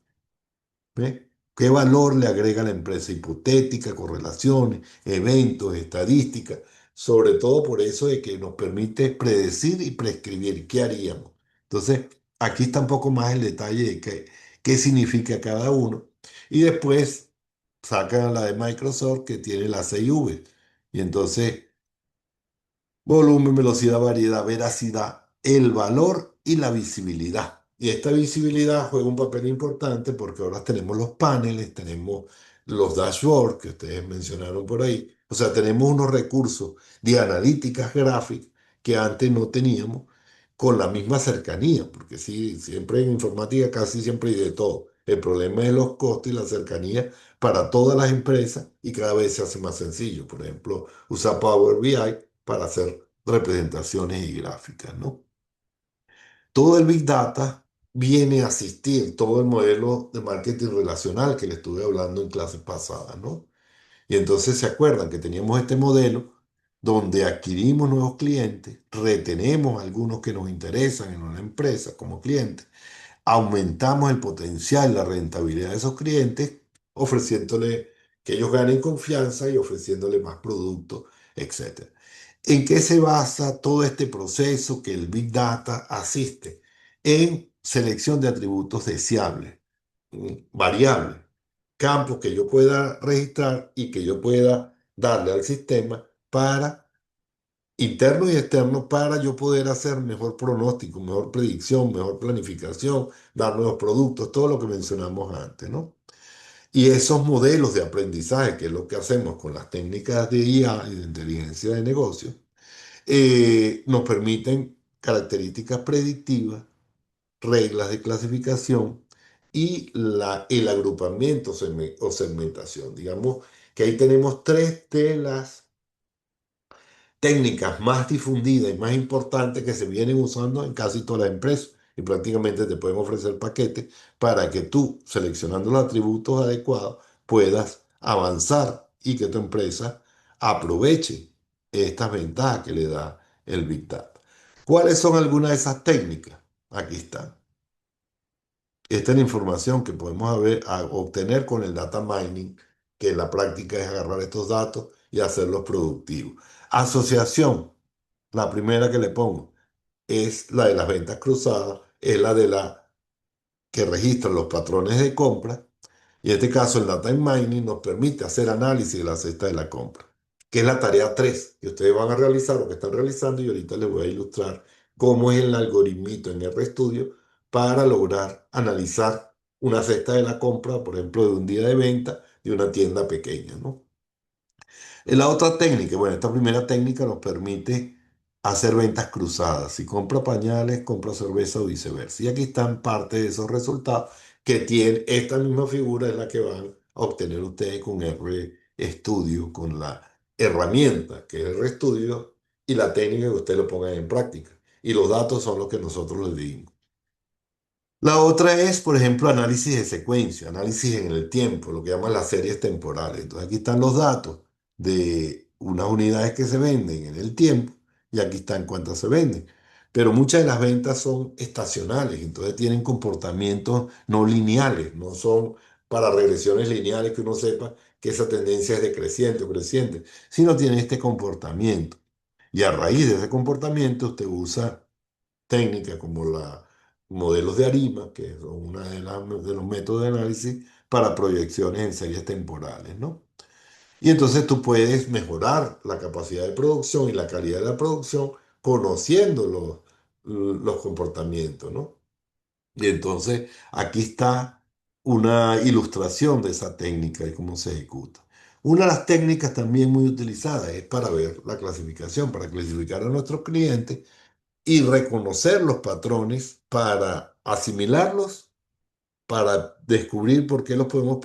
¿Ve? ¿Qué valor le agrega la empresa? Hipotética, correlaciones, eventos, estadísticas, sobre todo por eso de que nos permite predecir y prescribir qué haríamos. Entonces, aquí está un poco más el detalle de qué significa cada uno. Y después sacan la de Microsoft que tiene las 6 V. Y entonces volumen, velocidad, variedad, veracidad, el valor y la visibilidad. Y esta visibilidad juega un papel importante porque ahora tenemos los paneles, tenemos los dashboards que ustedes mencionaron por ahí. O sea, tenemos unos recursos de analíticas gráficas que antes no teníamos con la misma cercanía, porque sí, siempre en informática casi siempre hay de todo. El problema es los costos y la cercanía para todas las empresas y cada vez se hace más sencillo. Por ejemplo, usa Power BI para hacer representaciones y gráficas, ¿no? Todo el Big Data viene a asistir todo el modelo de marketing relacional que le estuve hablando en clases pasadas, ¿no? Y entonces se acuerdan que teníamos este modelo donde adquirimos nuevos clientes, retenemos algunos que nos interesan en una empresa como clientes, aumentamos el potencial, la rentabilidad de esos clientes, ofreciéndole que ellos ganen confianza y ofreciéndole más productos, etcétera. ¿En qué se basa todo este proceso que el Big Data asiste? En selección de atributos deseables, variables, campos que yo pueda registrar y que yo pueda darle al sistema para interno y externo para yo poder hacer mejor pronóstico, mejor predicción, mejor planificación, dar nuevos productos, todo lo que mencionamos antes, ¿no? Y esos modelos de aprendizaje, que es lo que hacemos con las técnicas de IA y de inteligencia de negocio, nos permiten características predictivas, reglas de clasificación y el agrupamiento o segmentación. Digamos que ahí tenemos tres de las técnicas más difundidas y más importantes que se vienen usando en casi todas las empresas. Y prácticamente te pueden ofrecer paquetes para que tú, seleccionando los atributos adecuados, puedas avanzar y que tu empresa aproveche estas ventajas que le da el Big Data. ¿Cuáles son algunas de esas técnicas? Aquí están. Esta es la información que podemos obtener con el data mining, que en la práctica es agarrar estos datos y hacerlos productivos. Asociación, la primera que le pongo, es la de las ventas cruzadas, es la de la que registra los patrones de compra. Y en este caso, el data mining nos permite hacer análisis de la cesta de la compra, que es la tarea 3 que ustedes van a realizar o que están realizando. Y ahorita les voy a ilustrar cómo es el algoritmito en RStudio para lograr analizar una cesta de la compra, por ejemplo, de un día de venta de una tienda pequeña, ¿no? La otra técnica, bueno, esta primera técnica nos permite hacer ventas cruzadas. Si compra pañales, compra cerveza o viceversa. Y aquí están parte de esos resultados que tiene esta misma figura, es la que van a obtener ustedes con RStudio, con la herramienta que es RStudio y la técnica que ustedes lo pongan en práctica. Y los datos son los que nosotros les dimos. La otra es, por ejemplo, análisis de secuencia, análisis en el tiempo, lo que llaman las series temporales. Entonces aquí están los datos de unas unidades que se venden en el tiempo y aquí están cuántas se venden. Pero muchas de las ventas son estacionales, entonces tienen comportamientos no lineales, no son para regresiones lineales que uno sepa que esa tendencia es decreciente o creciente, sino tiene este comportamiento. Y a raíz de ese comportamiento usted usa técnicas como los modelos de ARIMA, que son una de los métodos de análisis para proyecciones en series temporales, ¿no? Y entonces tú puedes mejorar la capacidad de producción y la calidad de la producción conociendo los comportamientos, ¿no? Y entonces aquí está una ilustración de esa técnica y cómo se ejecuta. Una de las técnicas también muy utilizadas es para ver la clasificación, para clasificar a nuestros clientes y reconocer los patrones para asimilarlos, para descubrir por qué los podemos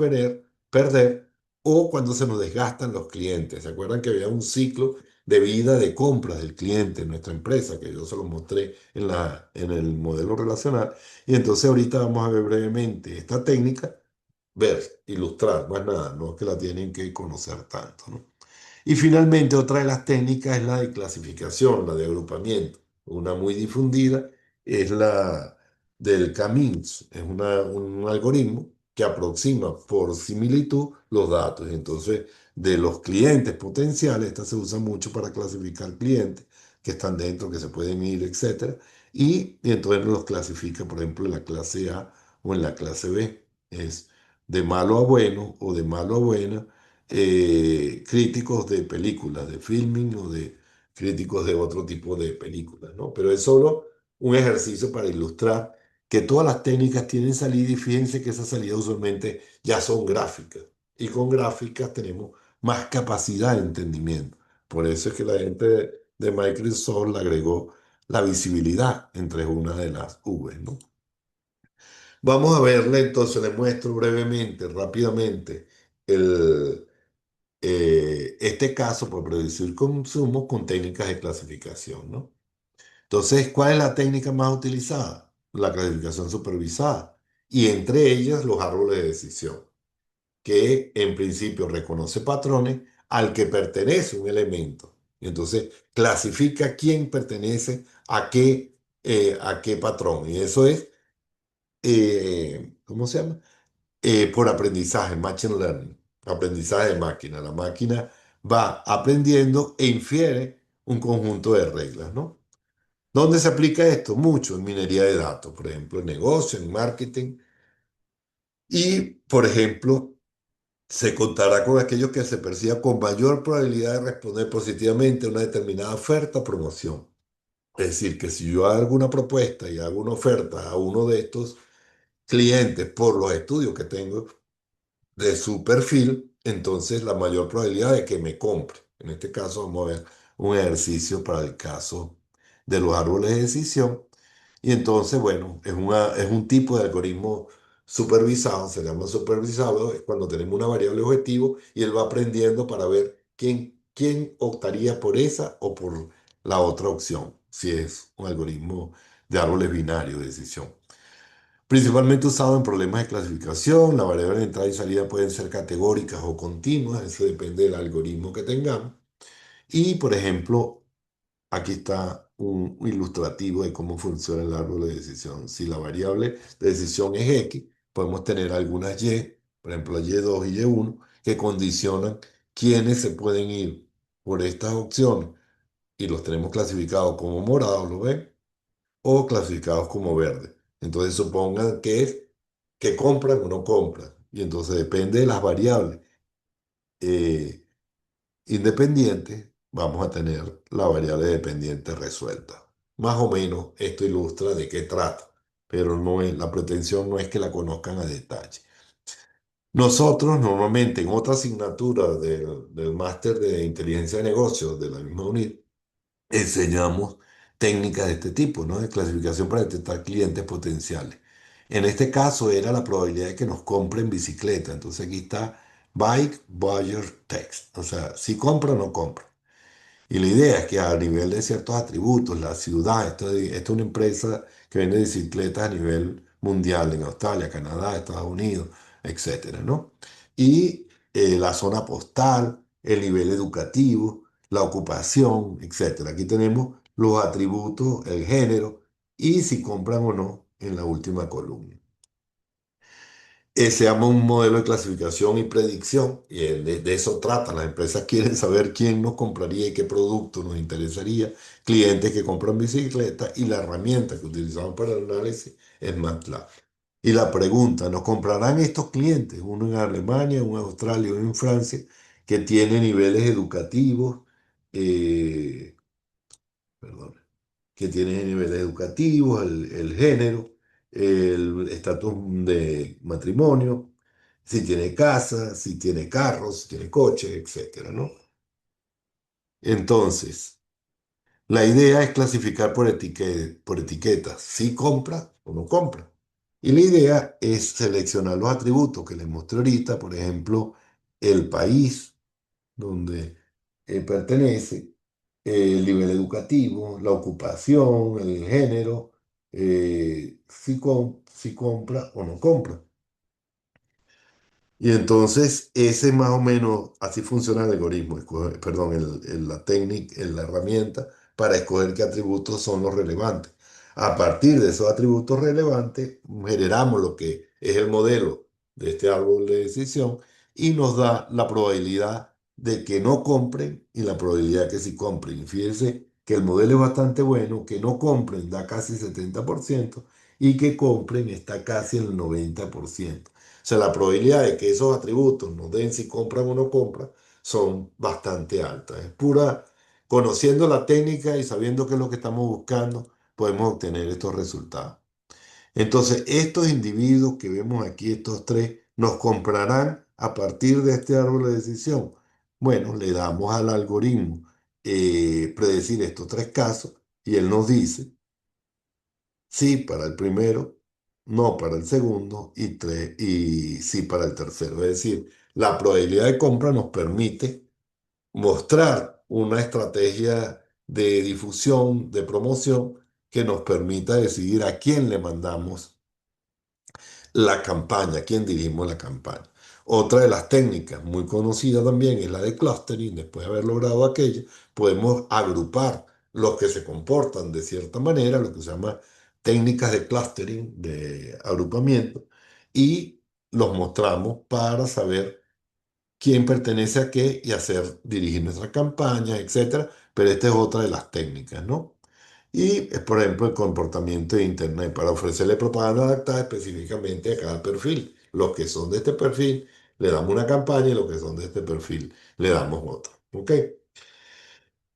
perder o cuando se nos desgastan los clientes. ¿Se acuerdan que había un ciclo de vida de compras del cliente en nuestra empresa, que yo se lo mostré en el modelo relacional? Y entonces ahorita vamos a ver brevemente esta técnica, ver, ilustrar, más nada, no es que la tienen que conocer tanto, ¿no? Y finalmente, otra de las técnicas es la de clasificación, la de agrupamiento. Una muy difundida es la del CAMINS, es un algoritmo que aproxima por similitud los datos. Entonces, de los clientes potenciales, esta se usa mucho para clasificar clientes que están dentro, que se pueden ir, etcétera. Y entonces los clasifica, por ejemplo, en la clase A o en la clase B. Es de malo a bueno o de malo a buena, críticos de películas, de filming o de críticos de otro tipo de películas, ¿no? Pero es solo un ejercicio para ilustrar que todas las técnicas tienen salida y fíjense que esas salidas usualmente ya son gráficas. Y con gráficas tenemos más capacidad de entendimiento. Por eso es que la gente de Microsoft le agregó la visibilidad entre una de las V, ¿no? Vamos a verle, entonces le muestro brevemente, rápidamente, el, este caso por predecir consumo con técnicas de clasificación, ¿no? Entonces, ¿cuál es la técnica más utilizada? La clasificación supervisada. Y entre ellas los árboles de decisión, que en principio reconoce patrones al que pertenece un elemento. Y entonces clasifica quién pertenece a qué patrón. Y eso es, ¿cómo se llama? Por aprendizaje, machine learning, aprendizaje de máquina. La máquina va aprendiendo e infiere un conjunto de reglas, ¿no? ¿Dónde se aplica esto? Mucho en minería de datos, por ejemplo, en negocio, en marketing. Y, por ejemplo, se contará con aquellos que se perciban con mayor probabilidad de responder positivamente a una determinada oferta o promoción. Es decir, que si yo hago alguna propuesta y hago una oferta a uno de estos clientes por los estudios que tengo de su perfil, entonces la mayor probabilidad de que me compre. En este caso vamos a ver un ejercicio para el caso de los árboles de decisión. Y entonces, bueno, es un tipo de algoritmo supervisado, se llama supervisado, es cuando tenemos una variable objetivo y él va aprendiendo para ver quién optaría por esa o por la otra opción, si es un algoritmo de árboles binarios de decisión. Principalmente usado en problemas de clasificación, las variables de entrada y salida pueden ser categóricas o continuas, eso depende del algoritmo que tengamos. Y, por ejemplo, aquí está un ilustrativo de cómo funciona el árbol de decisión. Si la variable de decisión es X, podemos tener algunas Y, por ejemplo, Y2 y Y1, que condicionan quiénes se pueden ir por estas opciones y los tenemos clasificados como morados, ¿lo ven? O clasificados como verdes. Entonces supongan que es que compran o no compran. Y entonces depende de las variables eh, independientes, vamos a tener la variable dependiente resuelta. Más o menos esto ilustra de qué trata, pero no es, la pretensión no es que la conozcan a detalle. Nosotros normalmente en otra asignatura del máster de inteligencia de negocios de la misma UNID, enseñamos técnicas de este tipo, ¿no? De clasificación para detectar clientes potenciales. En este caso era la probabilidad de que nos compren bicicleta. Entonces aquí está bike, buyer, text. O sea, si compra o no compra. Y la idea es que a nivel de ciertos atributos, la ciudad, esto es una empresa que vende bicicletas a nivel mundial en Australia, Canadá, Estados Unidos, etcétera, ¿no? Y la zona postal, el nivel educativo, la ocupación, etcétera. Aquí tenemos los atributos, el género y si compran o no en la última columna. Se llama un modelo de clasificación y predicción, y de eso trata. Las empresas quieren saber quién nos compraría y qué producto nos interesaría, clientes que compran bicicletas, y la herramienta que utilizamos para el análisis es MATLAB. Y la pregunta, ¿nos comprarán estos clientes? Uno en Alemania, uno en Australia, uno en Francia, que tiene niveles educativos, eh, perdón, que tiene niveles educativos, el género, el estatus de matrimonio, si tiene casa, si tiene carros, si tiene coche, etcétera, ¿no? Entonces, la idea es clasificar por etiquetas, si compra o no compra. Y la idea es seleccionar los atributos que les mostré ahorita, por ejemplo, el país donde pertenece, el nivel educativo, la ocupación, el género, si compra o no compra. Y entonces, ese más o menos, así funciona el algoritmo, perdón, la técnica, la herramienta para escoger qué atributos son los relevantes. A partir de esos atributos relevantes, generamos lo que es el modelo de este árbol de decisión y nos da la probabilidad de que no compren y la probabilidad de que sí compren. Y fíjense que el modelo es bastante bueno, que no compren da casi 70% y que compren está casi en el 90%. O sea, la probabilidad de que esos atributos nos den si compran o no compran son bastante altas. Es pura, conociendo la técnica y sabiendo qué es lo que estamos buscando, podemos obtener estos resultados. Entonces, estos individuos que vemos aquí, estos tres, nos comprarán a partir de este árbol de decisión. Bueno, le damos al algoritmo predecir estos tres casos y él nos dice sí para el primero, no para el segundo y sí para el tercero. Es decir, la probabilidad de compra nos permite mostrar una estrategia de difusión, de promoción, que nos permita decidir a quién le mandamos la campaña, a quién dirigimos la campaña. Otra de las técnicas muy conocida también es la de clustering. Después de haber logrado aquella, podemos agrupar los que se comportan de cierta manera, lo que se llama técnicas de clustering, de agrupamiento, y los mostramos para saber quién pertenece a qué y hacer, dirigir nuestras campañas, etcétera. Pero esta es otra de las técnicas, ¿no? Y es, por ejemplo, el comportamiento de Internet para ofrecerle propaganda adaptada específicamente a cada perfil. Los que son de este perfil le damos una campaña y los que son de este perfil le damos otra. ¿Ok?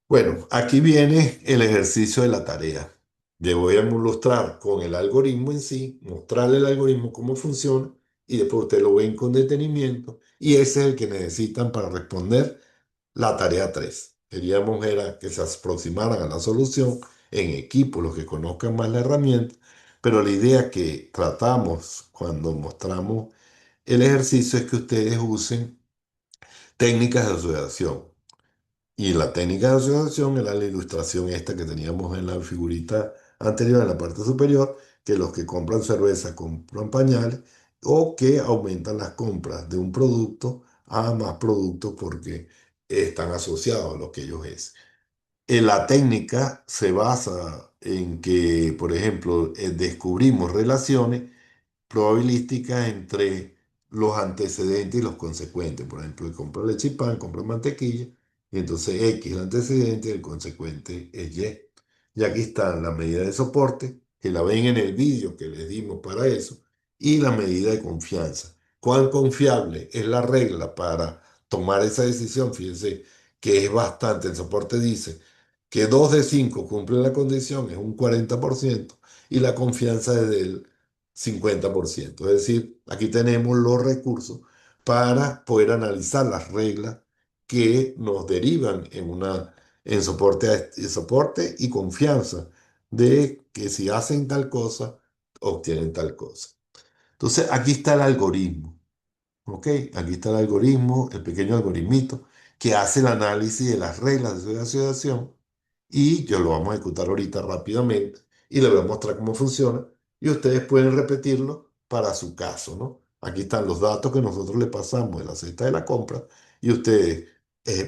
Bueno, aquí viene el ejercicio de la tarea. Le voy a ilustrar con el algoritmo en sí, mostrarle el algoritmo cómo funciona y después ustedes lo ven con detenimiento y ese es el que necesitan para responder la tarea 3. Queríamos era que se aproximaran a la solución en equipo, los que conozcan más la herramienta, pero la idea que tratamos cuando mostramos el ejercicio es que ustedes usen técnicas de asociación. Y la técnica de asociación era la ilustración esta que teníamos en la figurita anterior, en la parte superior, que los que compran cerveza compran pañales o que aumentan las compras de un producto a más productos porque están asociados a lo que ellos es. La técnica se basa en que, por ejemplo, descubrimos relaciones probabilísticas entre los antecedentes y los consecuentes. Por ejemplo, el compra leche y pan, compra mantequilla, y entonces X el antecedente y el consecuente es Y. Y aquí está la medida de soporte, que la ven en el vídeo que les dimos para eso, y la medida de confianza. ¿Cuán confiable es la regla para tomar esa decisión? Fíjense que es bastante. El soporte dice que 2 de 5 cumplen la condición, es un 40%, y la confianza es del 50%. Es decir, aquí tenemos los recursos para poder analizar las reglas que nos derivan en soporte y confianza de que si hacen tal cosa, obtienen tal cosa. Entonces, aquí está el algoritmo. ¿Ok? Aquí está el algoritmo, el pequeño algoritmito que hace el análisis de las reglas de asociación y yo lo vamos a ejecutar ahorita rápidamente y les voy a mostrar cómo funciona y ustedes pueden repetirlo para su caso, ¿no? Aquí están los datos que nosotros le pasamos de la cesta de la compra y ustedes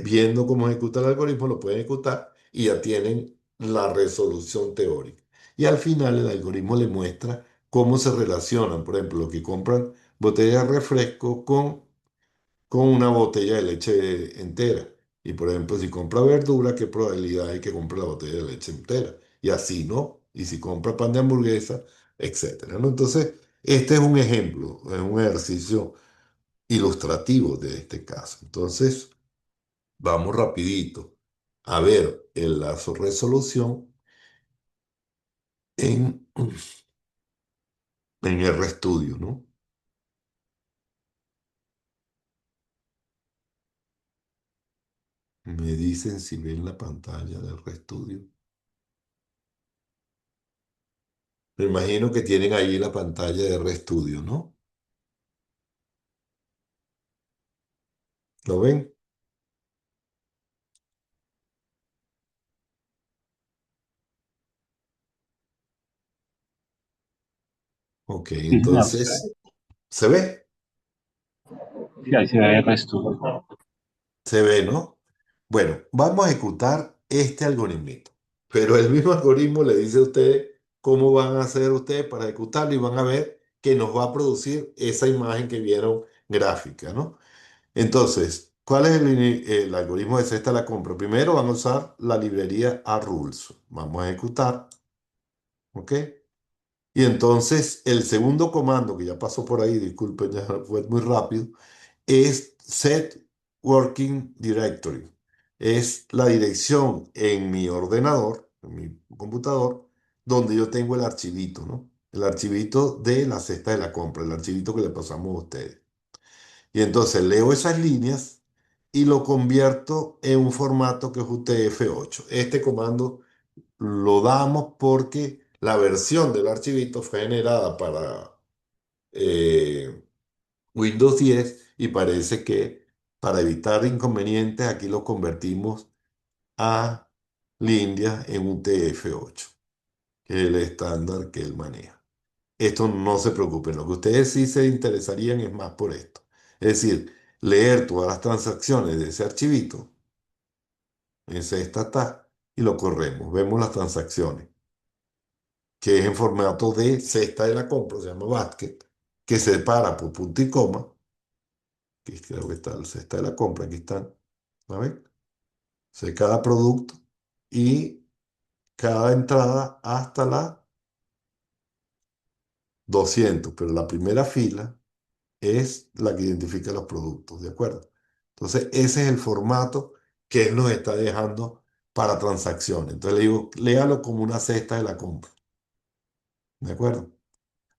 viendo cómo ejecuta el algoritmo lo pueden ejecutar y ya tienen la resolución teórica. Y al final el algoritmo le muestra cómo se relacionan, por ejemplo, los que compran botella de refresco con una botella de leche entera. Y por ejemplo, si compra verdura, ¿qué probabilidad hay que compre la botella de leche entera? Y así, ¿no? Y si compra pan de hamburguesa, etcétera, ¿no? Entonces, este es un ejemplo, es un ejercicio ilustrativo de este caso. Entonces, vamos rapidito a ver la resolución en, en RStudio, ¿no? Me dicen si ven la pantalla del RStudio. Me imagino que tienen ahí la pantalla de RStudio, ¿no? ¿Lo ven? Ok, Sí, señor, se entonces, ve. ¿se ve? Sí, ahí se ve el resto. Se ve, ¿no? Bueno, vamos a ejecutar este algoritmo, pero el mismo algoritmo le dice a ustedes cómo van a hacer ustedes para ejecutarlo y van a ver que nos va a producir esa imagen que vieron gráfica, ¿no? Entonces, ¿cuál es el algoritmo de cesta de la compra? Primero van a usar la librería arules. Vamos a ejecutar, ¿ok? Y entonces el segundo comando que ya pasó por ahí, disculpen, ya fue muy rápido, es set working directory. Es la dirección en mi ordenador, en mi computador, donde yo tengo el archivito, ¿no? El archivito de la cesta de la compra, el archivito que le pasamos a ustedes. Y entonces leo esas líneas y lo convierto en un formato que es UTF-8. Este comando lo damos porque la versión del archivito fue generada para Windows 10 y parece que para evitar inconvenientes aquí lo convertimos a Lindia en UTF-8, que es el estándar que él maneja. Esto no se preocupen, lo que ustedes sí se interesarían es más por esto. Es decir, leer todas las transacciones de ese archivito, ese está, y lo corremos. Vemos las transacciones, que es en formato de cesta de la compra, se llama basket, que se separa por punto y coma, que creo que está la cesta de la compra, aquí están, ¿saben? Sé cada producto y cada entrada hasta la 200, pero la primera fila es la que identifica los productos, ¿de acuerdo? Entonces, ese es el formato que él nos está dejando para transacciones. Entonces le digo, léalo como una cesta de la compra, ¿de acuerdo?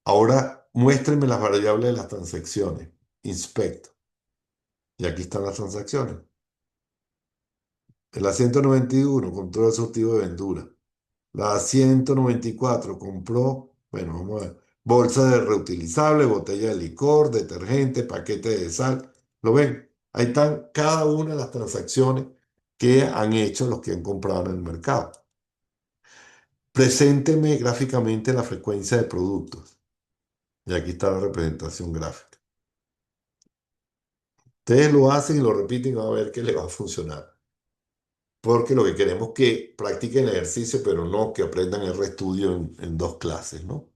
Ahora, muéstrenme las variables de las transacciones. Inspect. Y aquí están las transacciones. En la 191 compró el surtido de Vendura. La 194 compró, bueno, vamos a ver, bolsa de reutilizable, botella de licor, detergente, paquete de sal. ¿Lo ven? Ahí están cada una de las transacciones que han hecho los que han comprado en el mercado. Presénteme gráficamente la frecuencia de productos. Y aquí está la representación gráfica. Ustedes lo hacen y lo repiten y van a ver que les va a funcionar. Porque lo que queremos es que practiquen el ejercicio, pero no que aprendan el RStudio en dos clases, ¿no?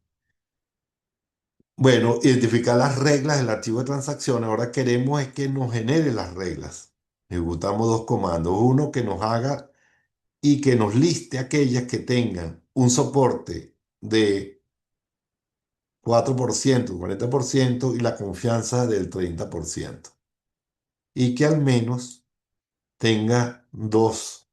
Bueno, identificar las reglas del archivo de transacción. Ahora queremos es que nos genere las reglas. Ejecutamos dos comandos. Uno que nos haga y que nos liste aquellas que tengan un soporte de 4%, 40% y la confianza del 30%. Y que al menos tenga dos,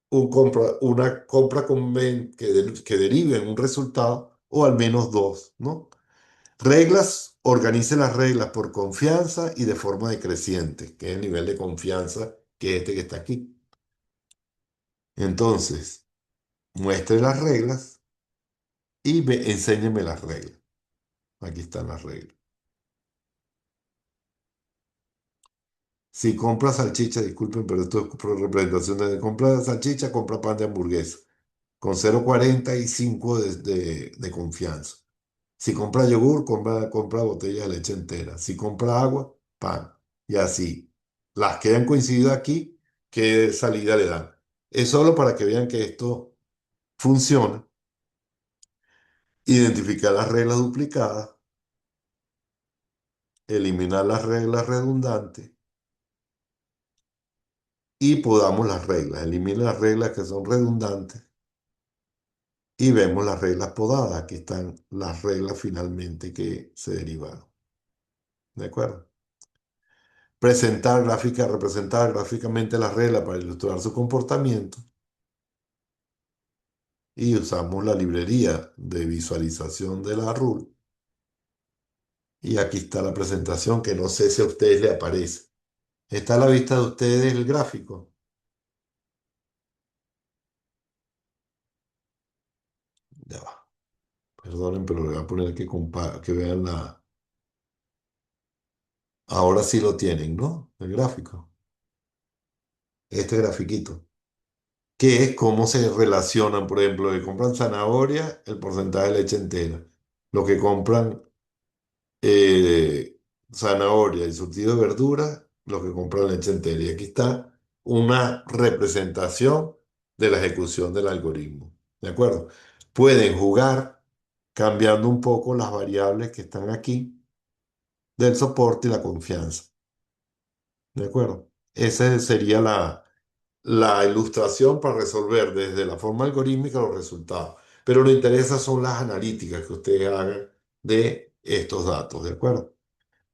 una compra que derive en un resultado o al menos dos, ¿no? Reglas, organice las reglas por confianza y de forma decreciente, que es el nivel de confianza que es este que está aquí. Entonces, muestre las reglas y enséñeme las reglas. Aquí están las reglas. Si compra salchicha, disculpen, pero esto es por representación de compra salchicha, compra pan de hamburguesa, con 0,45 de confianza. Si compra yogur, compra botella de leche entera. Si compra agua, pan. Y así. Las que han coincidido aquí, ¿qué salida le dan? Es solo para que vean que esto funciona. Identificar las reglas duplicadas, eliminar las reglas redundantes y podamos las reglas. Elimina las reglas que son redundantes y vemos las reglas podadas. Aquí están las reglas finalmente que se derivaron. ¿De acuerdo? Representar gráficamente las reglas para ilustrar su comportamiento y usamos la librería de visualización de la RUL y aquí está la presentación que no sé si a ustedes les aparece. ¿Está a la vista de ustedes el gráfico? Ya va. Perdonen, pero le voy a poner que vean la... Ahora sí lo tienen, ¿no? El gráfico, este grafiquito, que es cómo se relacionan, por ejemplo, que compran zanahoria, el porcentaje de leche entera. Los que compran zanahoria y surtido de verduras, los que compran leche entera. Y aquí está una representación de la ejecución del algoritmo. ¿De acuerdo? Pueden jugar cambiando un poco las variables que están aquí del soporte y la confianza. ¿De acuerdo? Esa sería la ilustración para resolver desde la forma algorítmica los resultados. Pero lo interesa son las analíticas que ustedes hagan de estos datos. ¿De acuerdo?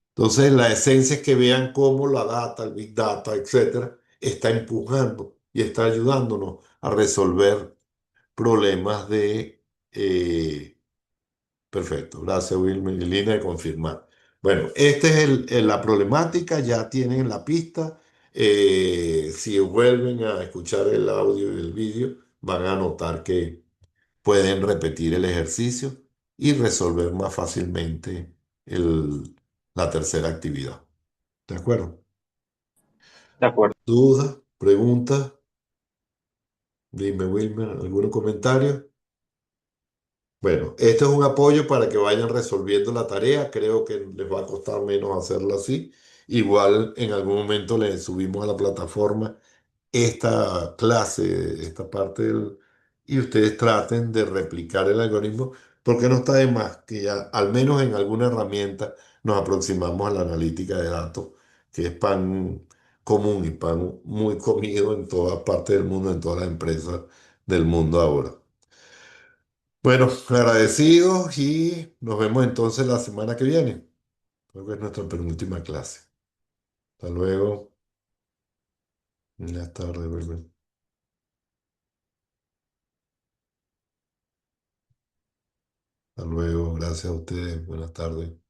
Entonces, la esencia es que vean cómo la data, el Big Data, etcétera, está empujando y está ayudándonos a resolver problemas de... perfecto, gracias Wilmer y Lina de confirmar. Bueno, esta es la problemática, ya tienen la pista. Si vuelven a escuchar el audio y el vídeo, van a notar que pueden repetir el ejercicio y resolver más fácilmente la tercera actividad. ¿De acuerdo? De acuerdo. ¿Dudas? ¿Preguntas? Dime, Wilmer, ¿algún comentario? Bueno, esto es un apoyo para que vayan resolviendo la tarea. Creo que les va a costar menos hacerlo así. Igual en algún momento les subimos a la plataforma esta clase, esta parte y ustedes traten de replicar el algoritmo, porque no está de más que ya, al menos en alguna herramienta, nos aproximamos a la analítica de datos, que es pan común y pan muy comido en todas partes del mundo, en todas las empresas del mundo ahora. Bueno, agradecidos y nos vemos entonces la semana que viene. Creo que es nuestra penúltima clase. Hasta luego. Buenas tardes, Wilmer. Hasta luego. Gracias a ustedes. Buenas tardes.